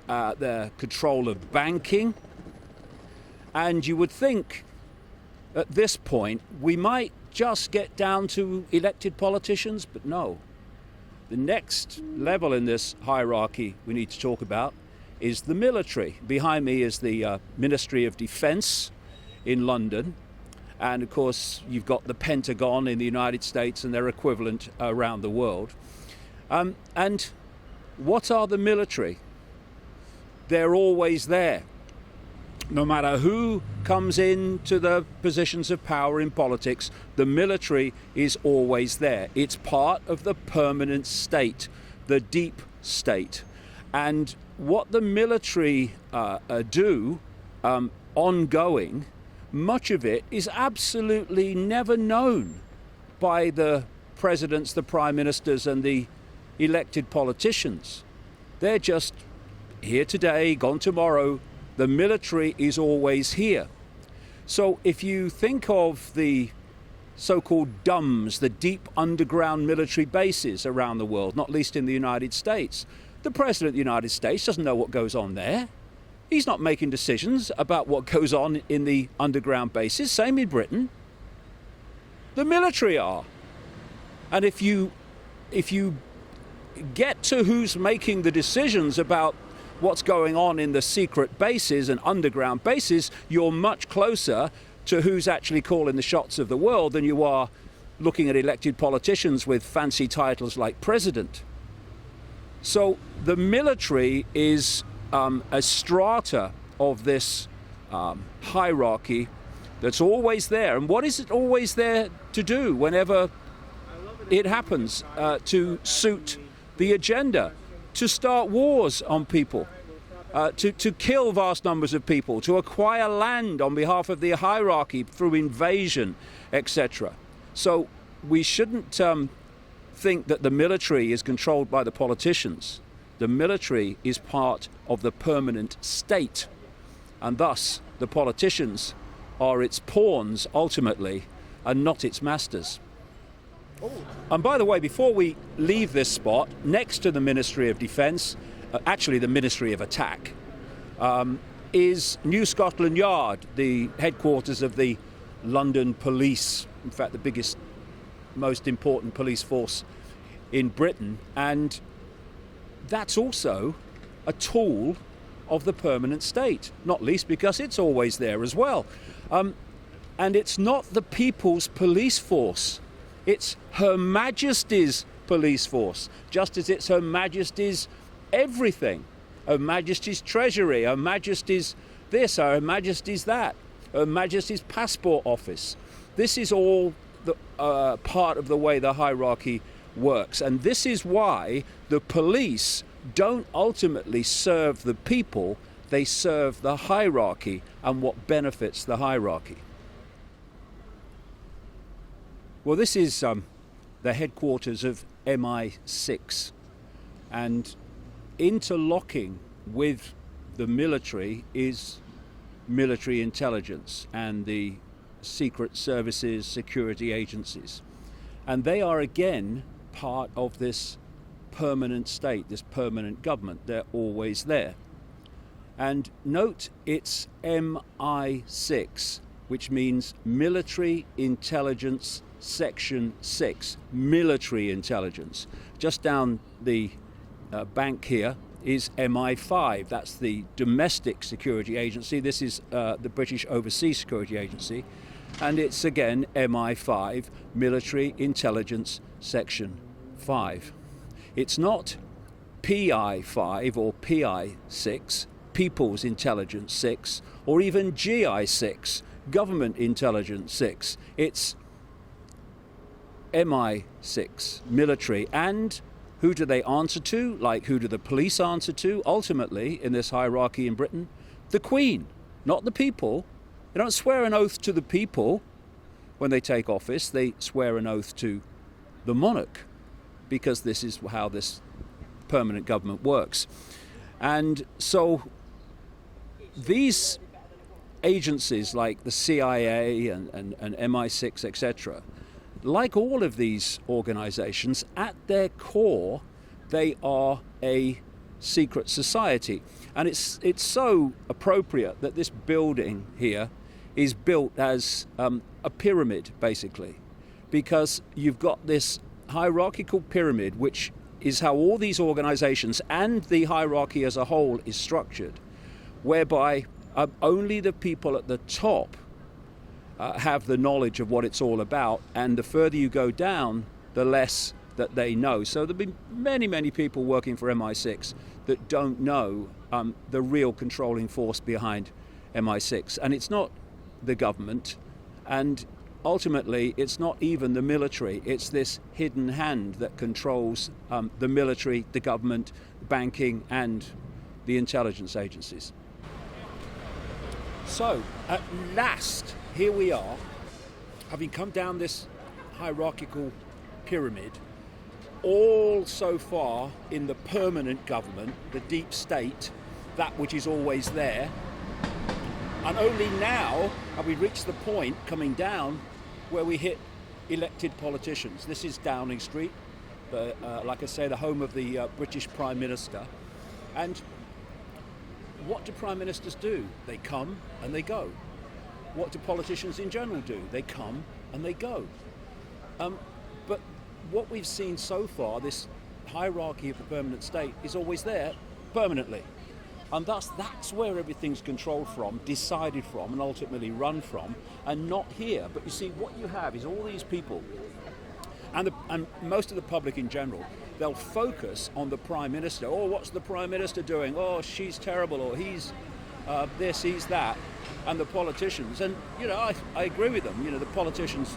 the control of banking. And you would think at this point we might just get down to elected politicians, but no. The next level in this hierarchy we need to talk about is the military. Behind me is the Ministry of Defense in London. And of course, you've got the Pentagon in the United States and their equivalent around the world. And what are the military? They're always there. No matter who comes into the positions of power in politics, the military is always there. It's part of the permanent state, the deep state. And what the military do ongoing, much of it is absolutely never known by the presidents, the prime ministers, and the elected politicians. They're just here today, gone tomorrow. The military is always here. So if you think of the so-called DUMBs, the deep underground military bases around the world, not least in the United States, the President of the United States doesn't know what goes on there. He's not making decisions about what goes on in the underground bases. Same in Britain. The military are. And if you get to who's making the decisions about what's going on in the secret bases and underground bases, you're much closer to who's actually calling the shots of the world than you are looking at elected politicians with fancy titles like president. So the military is a strata of this hierarchy that's always there. And what is it always there to do whenever it happens? To suit the agenda, to start wars on people, to kill vast numbers of people, to acquire land on behalf of the hierarchy through invasion, etc. So we shouldn't think that the military is controlled by the politicians. The military is part of the permanent state, and thus the politicians are its pawns ultimately and not its masters. And by the way, before we leave this spot, next to the Ministry of Defence, actually the Ministry of Attack, is New Scotland Yard, the headquarters of the London Police, in fact the biggest, most important police force in Britain, and that's also a tool of the permanent state, not least because it's always there as well. And it's not the people's police force. It's Her Majesty's police force, just as it's Her Majesty's everything. Her Majesty's Treasury, Her Majesty's this, Her Majesty's that, Her Majesty's Passport Office. This is all the, part of the way the hierarchy works. And this is why the police don't ultimately serve the people, they serve the hierarchy and what benefits the hierarchy. Well, this is the headquarters of MI6, and interlocking with the military is military intelligence and the secret services, security agencies. And they are again part of this permanent state, this permanent government. They're always there. And note it's MI6, which means Military Intelligence Section 6, military intelligence. Just down the bank here is MI5. That's the domestic security agency. This is the British Overseas Security Agency. And it's again MI5, Military Intelligence Section 5. It's not PI5 or PI6, People's Intelligence 6, or even GI6, Government Intelligence 6. It's MI6, military. And who do they answer to? Like, who do the police answer to? Ultimately, in this hierarchy in Britain, the Queen, not the people. They don't swear an oath to the people when they take office. They swear an oath to the monarch, because this is how this permanent government works. And so these agencies like the CIA and MI6, etc., like all of these organizations, at their core, they are a secret society. And it's so appropriate that this building here is built as a pyramid, basically, because you've got this hierarchical pyramid, which is how all these organizations and the hierarchy as a whole is structured, whereby only the people at the top have the knowledge of what it's all about, and the further you go down, the less that they know. So there'll be many, many people working for MI6 that don't know the real controlling force behind MI6. And it's not the government, and ultimately it's not even the military. It's this hidden hand that controls the military, the government, banking, and the intelligence agencies. So, at last, here we are, having come down this hierarchical pyramid, all so far in the permanent government, the deep state, that which is always there. And only now have we reached the point coming down where we hit elected politicians. This is Downing Street, like I say, the home of the British Prime Minister. And what do Prime Ministers do? They come and they go. What do politicians in general do? They come and they go. But what we've seen so far, this hierarchy of the permanent state, is always there permanently. And thus, that's where everything's controlled from, decided from, and ultimately run from, and not here. But you see, what you have is all these people, and most of the public in general, they'll focus on the Prime Minister. Oh, what's the Prime Minister doing? Oh, she's terrible, or he's this, he's that. And the politicians, and I agree with them, the politicians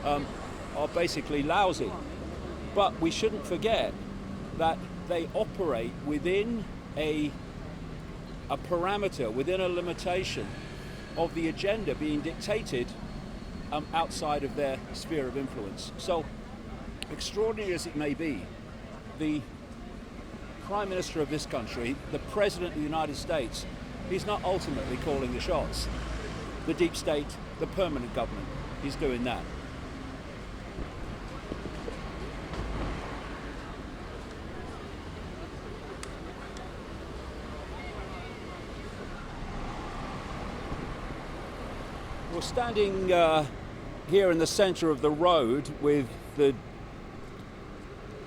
are basically lousy. But we shouldn't forget that they operate within a parameter, within a limitation of the agenda being dictated outside of their sphere of influence. So, extraordinary as it may be, the Prime Minister of this country, the President of the United States, he's not ultimately calling the shots. The deep state, the permanent government, is doing that. We're standing here in the centre of the road with the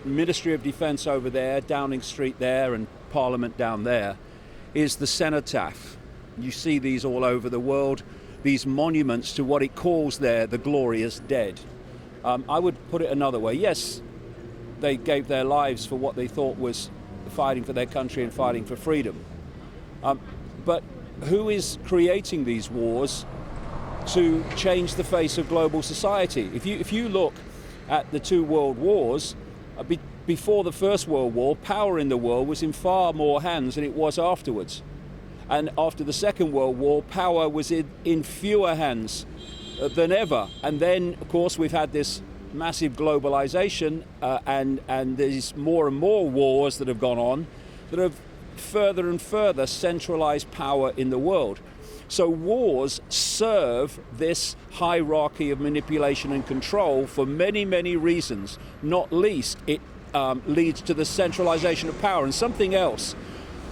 Ministry of Defence over there, Downing Street there, and Parliament down there, is the cenotaph. You see these all over the world, these monuments to what it calls there the glorious dead. I would put it another way. Yes, they gave their lives for what they thought was fighting for their country and fighting for freedom. But who is creating these wars to change the face of global society? If you look at the two world wars, before the First World War, power in the world was in far more hands than it was afterwards. And after the Second World War, power was in fewer hands than ever. And then, of course, we've had this massive globalization and there's more and more wars that have gone on that have further and further centralized power in the world. So wars serve this hierarchy of manipulation and control for many, many reasons. Not least, it leads to the centralization of power. And something else,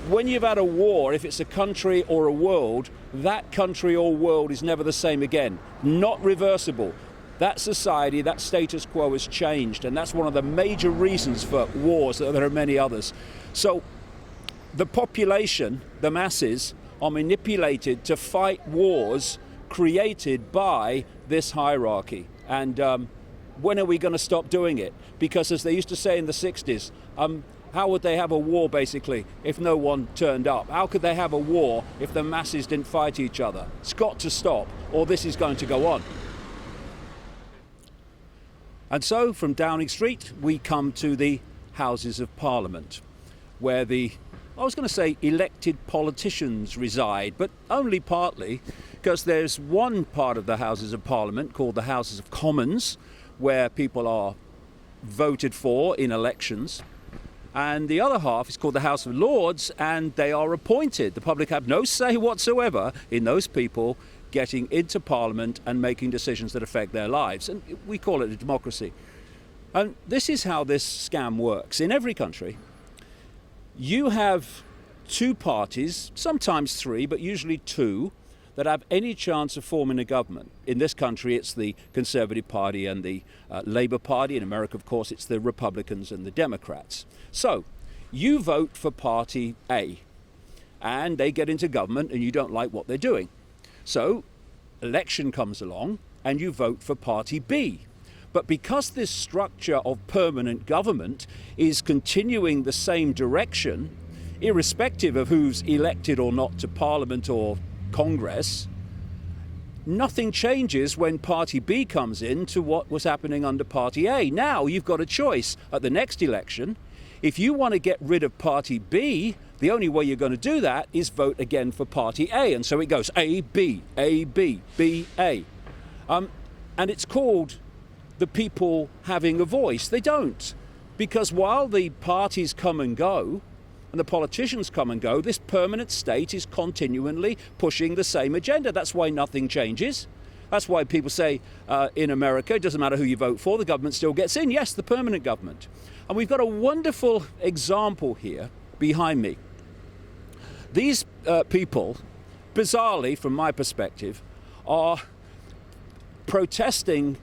when you've had a war, if it's a country or a world, that country or world is never the same again. Not reversible. That society, that status quo has changed. And that's one of the major reasons for wars. There are many others. So the population, the masses, are manipulated to fight wars created by this hierarchy. And when are we going to stop doing it? Because as they used to say in the 60s, how would they have a war, basically, if no one turned up? How could they have a war if the masses didn't fight each other? It's got to stop, or this is going to go on. And so, from Downing Street, we come to the Houses of Parliament, where I was going to say elected politicians reside, but only partly, because there's one part of the Houses of Parliament called the Houses of Commons, where people are voted for in elections, and the other half is called the House of Lords, and they are appointed. The public have no say whatsoever in those people getting into Parliament and making decisions that affect their lives. And we call it a democracy. And this is how this scam works. In every country, you have two parties, sometimes three, but usually two, that have any chance of forming a government. In this country, it's the Conservative Party and the Labour Party. In America, of course, it's the Republicans and the Democrats. So you vote for Party A, and they get into government, and you don't like what they're doing. So election comes along, and you vote for Party B. But because this structure of permanent government is continuing the same direction, irrespective of who's elected or not to Parliament or Congress, nothing changes when Party B comes in to what was happening under Party A. Now you've got a choice at the next election. If you want to get rid of Party B, the only way you're going to do that is vote again for Party A. And so it goes A, B, A, B, B, A. And it's called the people having a voice. They don't. Because while the parties come and go, and the politicians come and go, this permanent state is continually pushing the same agenda. That's why nothing changes. That's why people say in America, it doesn't matter who you vote for, the government still gets in. Yes, the permanent government. And we've got a wonderful example here behind me. These people, bizarrely, from my perspective, are protesting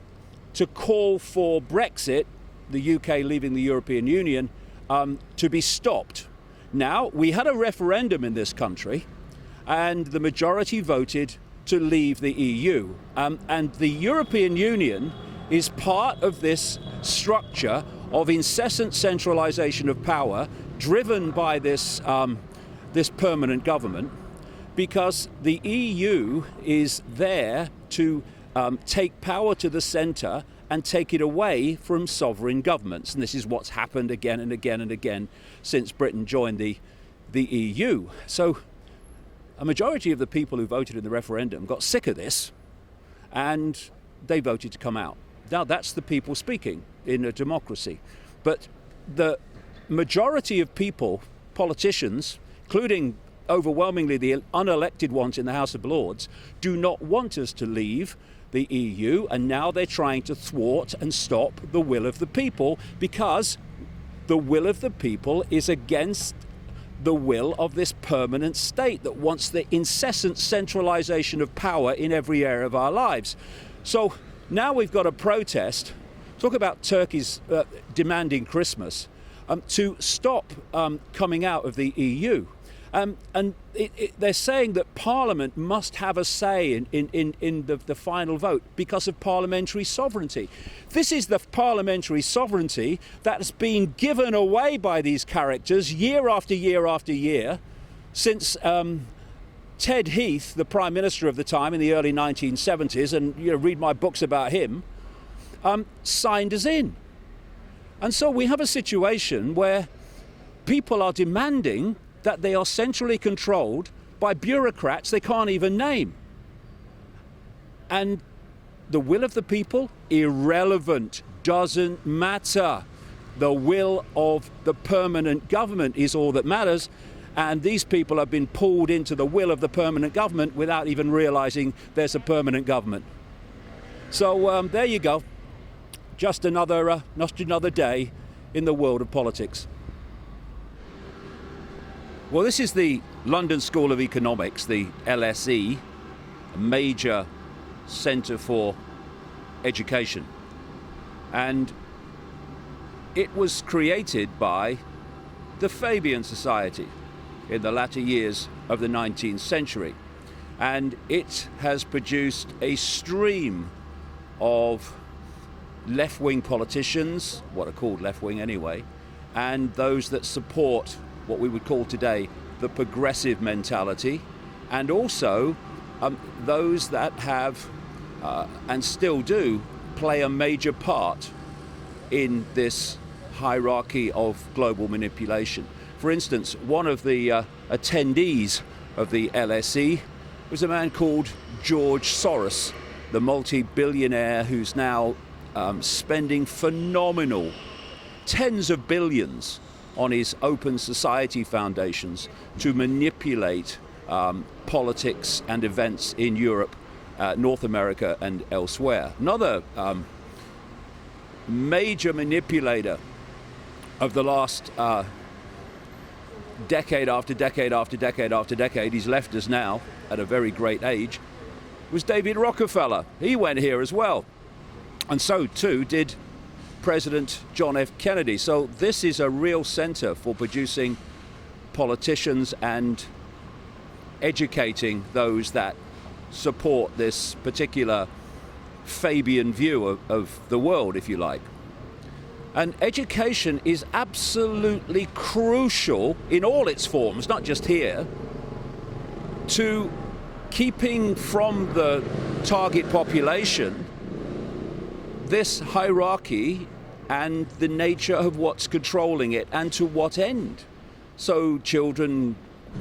to call for Brexit, the UK leaving the European Union, to be stopped. Now, we had a referendum in this country, and the majority voted to leave the EU. And the European Union is part of this structure of incessant centralisation of power, driven by this permanent government, because the EU is there to take power to the centre and take it away from sovereign governments. And this is what's happened again and again and again since Britain joined the EU. So a majority of the people who voted in the referendum got sick of this, and they voted to come out. Now that's the people speaking in a democracy. But the majority of people, politicians, including overwhelmingly the unelected ones in the House of Lords, do not want us to leave the EU, and now they're trying to thwart and stop the will of the people, because the will of the people is against the will of this permanent state that wants the incessant centralisation of power in every area of our lives. So now we've got a protest, talk about Turkey's demanding Christmas, to stop coming out of the EU. And they're saying that Parliament must have a say in the final vote because of parliamentary sovereignty. This is the parliamentary sovereignty that's been given away by these characters year after year after year since Ted Heath, the Prime Minister of the time in the early 1970s, and read my books about him, signed us in. And so we have a situation where people are demanding that they are centrally controlled by bureaucrats they can't even name. And the will of the people, irrelevant, doesn't matter. The will of the permanent government is all that matters, and these people have been pulled into the will of the permanent government without even realising there's a permanent government. So there you go. Just another day in the world of politics. Well, this is the London School of Economics, the LSE, a major centre for education. And it was created by the Fabian Society in the latter years of the 19th century. And it has produced a stream of left-wing politicians, what are called left-wing anyway, and those that support what we would call today the progressive mentality, and also those that have and still do play a major part in this hierarchy of global manipulation. For instance, one of the attendees of the LSE was a man called George Soros, the multi-billionaire who's now spending phenomenal tens of billions on his open society foundations to manipulate politics and events in Europe North America and elsewhere. Another major manipulator of the last decade after decade after decade after decade, he's left us now at a very great age, was David Rockefeller. He went here as well. And so too did President John F. Kennedy. So this is a real center for producing politicians and educating those that support this particular Fabian view of the world, if you like. And education is absolutely crucial in all its forms, not just here, to keeping from the target population this hierarchy and the nature of what's controlling it and to what end. So children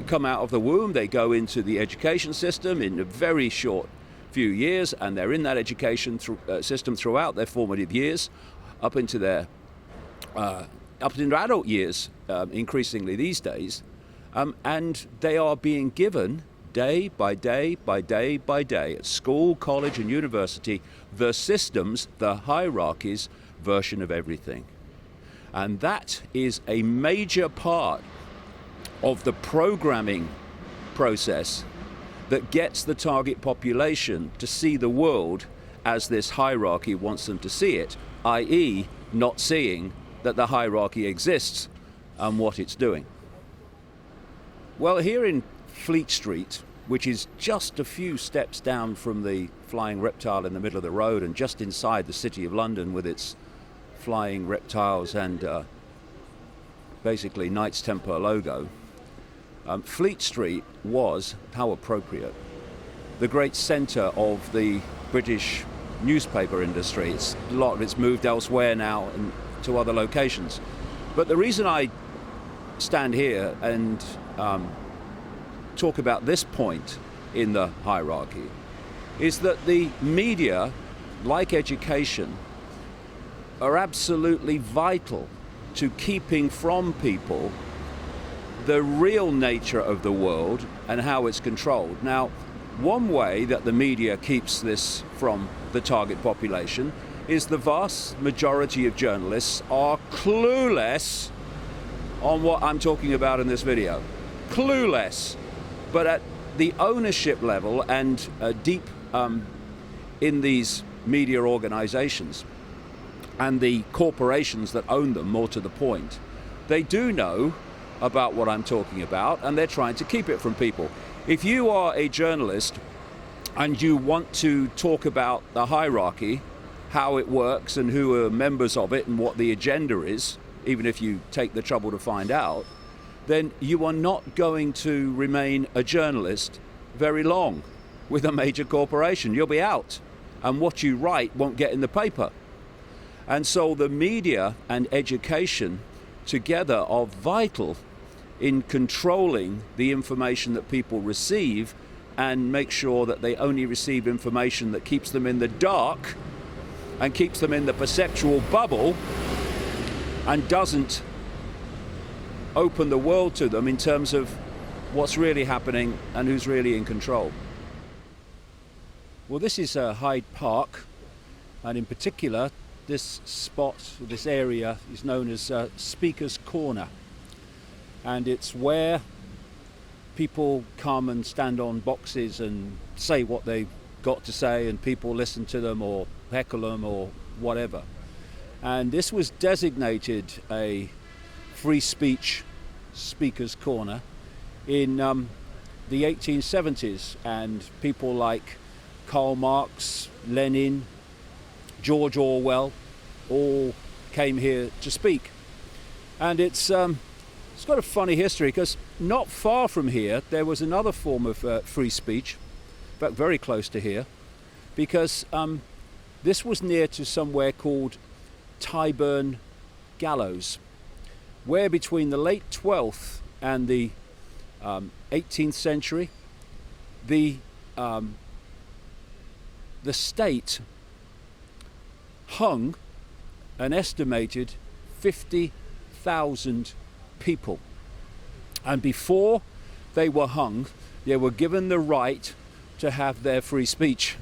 come out of the womb, they go into the education system in a very short few years, and they're in that education system throughout their formative years, up into adult years, increasingly these days, and they are being given day by day by day by day at school, college, and university the systems, the hierarchies version of everything, and that is a major part of the programming process that gets the target population to see the world as this hierarchy wants them to see it, i.e. not seeing that the hierarchy exists and what it's doing. Well, here in Fleet Street, which is just a few steps down from the flying reptile in the middle of the road and just inside the City of London with its flying reptiles and basically Knights Templar logo, Fleet Street was, how appropriate, the great centre of the British newspaper industry. A lot of it's moved elsewhere now and to other locations. But the reason I stand here and talk about this point in the hierarchy is that the media, like education, are absolutely vital to keeping from people the real nature of the world and how it's controlled. Now, one way that the media keeps this from the target population is the vast majority of journalists are clueless on what I'm talking about in this video. Clueless. But at the ownership level and deep in these media organizations and the corporations that own them, more to the point, they do know about what I'm talking about, and they're trying to keep it from people. If you are a journalist and you want to talk about the hierarchy, how it works and who are members of it and what the agenda is, even if you take the trouble to find out, then you are not going to remain a journalist very long with a major corporation. You'll be out, and what you write won't get in the paper. And so the media and education together are vital in controlling the information that people receive and make sure that they only receive information that keeps them in the dark and keeps them in the perceptual bubble and doesn't open the world to them in terms of what's really happening and who's really in control. Well, this is Hyde Park, and in particular this spot, this area is known as Speaker's Corner, and it's where people come and stand on boxes and say what they've got to say, and people listen to them or heckle them or whatever. And this was designated a free speech Speaker's Corner in the 1870s, and people like Karl Marx, Lenin, George Orwell all came here to speak. And it's got a funny history, because not far from here there was another form of free speech, in fact very close to here, because this was near to somewhere called Tyburn Gallows, where between the late 12th and the 18th century, the state hung an estimated 50,000 people. And before they were hung, they were given the right to have their free speech.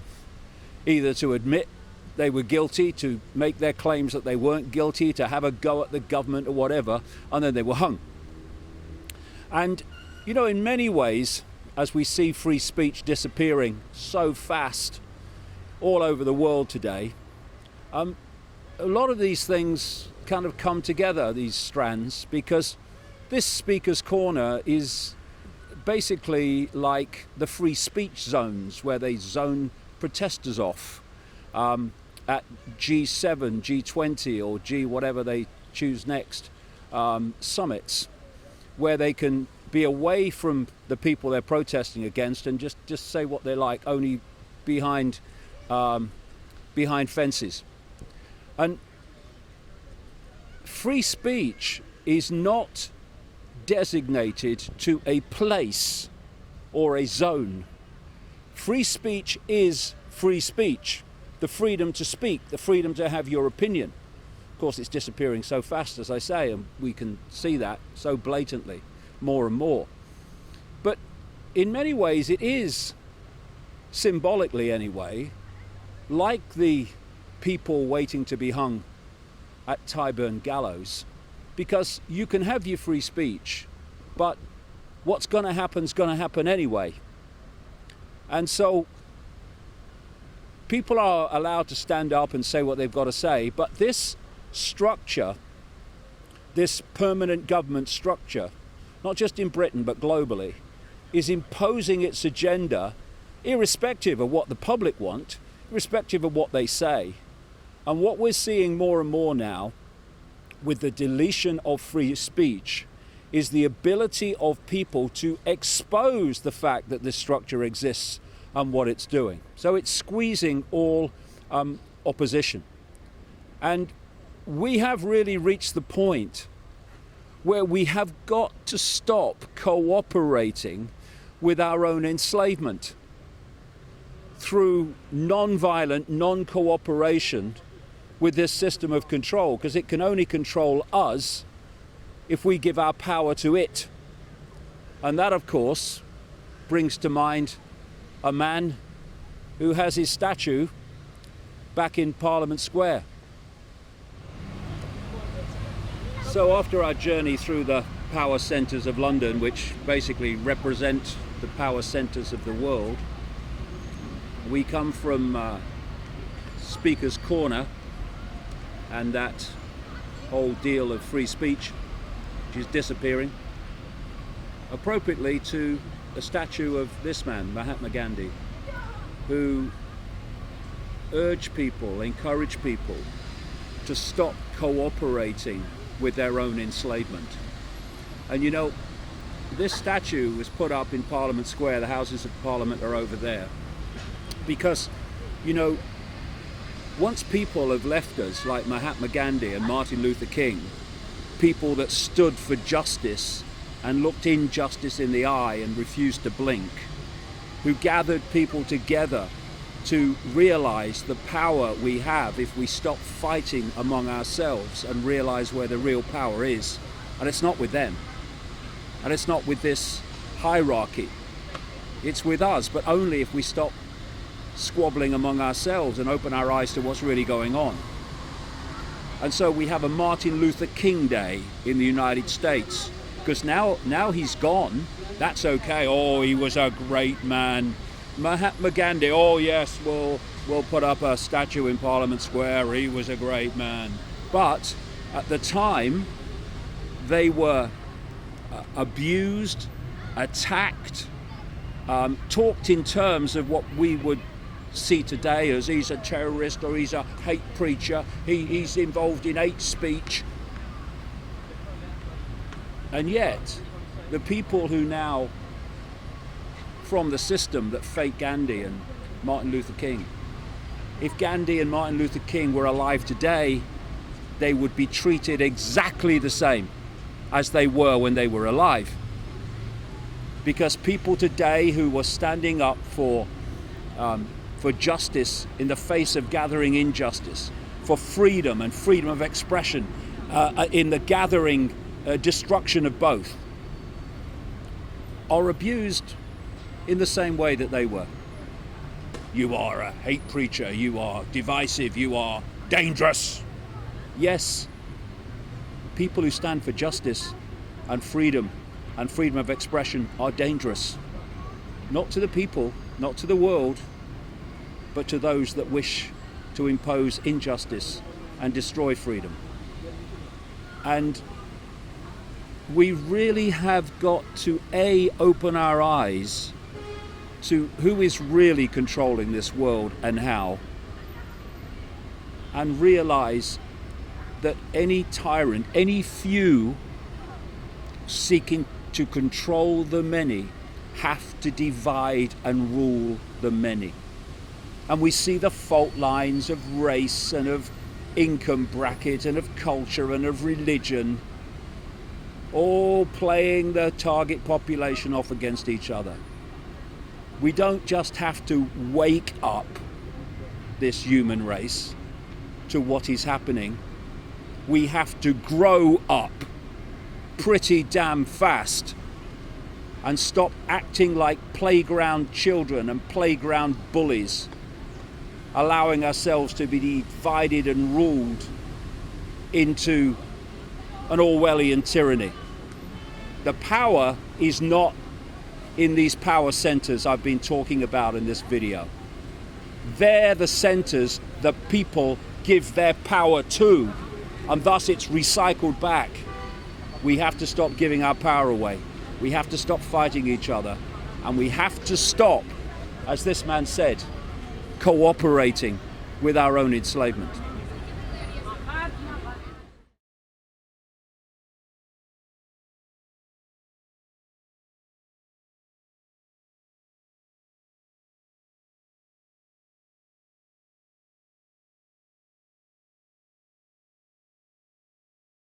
either to admit they were guilty, to make their claims that they weren't guilty, to have a go at the government or whatever, and then they were hung. And, you know, in many ways, as we see free speech disappearing so fast all over the world today, a lot of these things kind of come together, these strands, because this Speaker's Corner is basically like the free speech zones where they zone protesters off at G7, G20 or G whatever they choose next summits, where they can be away from the people they're protesting against and just say what they like, only behind fences. And free speech is not designated to a place or a zone. Free speech is free speech. The freedom to speak, the freedom to have your opinion. Of course, it's disappearing so fast, as I say, and we can see that so blatantly more and more. But in many ways, it is, symbolically anyway, like the people waiting to be hung at Tyburn Gallows, because you can have your free speech, but what's going to happen is going to happen anyway. And so people are allowed to stand up and say what they've got to say, but this structure, this permanent government structure, not just in Britain but globally, is imposing its agenda irrespective of what the public want, irrespective of what they say. And what we're seeing more and more now with the deletion of free speech is the ability of people to expose the fact that this structure exists and what it's doing. So it's squeezing all opposition. And we have really reached the point where we have got to stop cooperating with our own enslavement through non-violent, non-cooperation with this system of control, because it can only control us if we give our power to it. And that, of course, brings to mind a man who has his statue back in Parliament Square. So after our journey through the power centres of London, which basically represent the power centres of the world, we come from Speaker's Corner and that whole deal of free speech, which is disappearing, appropriately to a statue of this man, Mahatma Gandhi, who urged people, encouraged people to stop cooperating with their own enslavement. And you know, this statue was put up in Parliament Square, the Houses of Parliament are over there, because, you know, once people have left us, like Mahatma Gandhi and Martin Luther King, people that stood for justice and looked injustice in the eye and refused to blink, who gathered people together to realize the power we have if we stop fighting among ourselves and realize where the real power is. And it's not with them. And it's not with this hierarchy. It's with us, but only if we stop squabbling among ourselves and open our eyes to what's really going on. And so we have a Martin Luther King Day in the United States, because now he's gone. That's okay. Oh, he was a great man. Mahatma Gandhi, oh yes, we'll put up a statue in Parliament Square. He was a great man. But at the time, they were abused, attacked, talked in terms of what we would see today as he's a terrorist or he's a hate preacher, he's involved in hate speech. And yet, the people who now, from the system that fake Gandhi and Martin Luther King, if Gandhi and Martin Luther King were alive today, they would be treated exactly the same as they were when they were alive. Because people today who were standing up for justice in the face of gathering injustice, for freedom and freedom of expression in the gathering destruction of both, are abused in the same way that they were. you are a hate preacher, you are divisive, you are dangerous. Yes, people who stand for justice and freedom of expression are dangerous. Not to the people, not to the world, but to those that wish to impose injustice and destroy freedom. And we really have got to open our eyes to who is really controlling this world and how, and realize that any tyrant, any few seeking to control the many, have to divide and rule the many. And we see the fault lines of race and of income bracket and of culture and of religion all playing the target population off against each other. We don't just have to wake up this human race to what is happening. We have to grow up pretty damn fast and stop acting like playground children and playground bullies, allowing ourselves to be divided and ruled into an Orwellian tyranny. The power is not in these power centers I've been talking about in this video. They're the centers that people give their power to, and thus it's recycled back. We have to stop giving our power away. We have to stop fighting each other, and we have to stop, as this man said, cooperating with our own enslavement.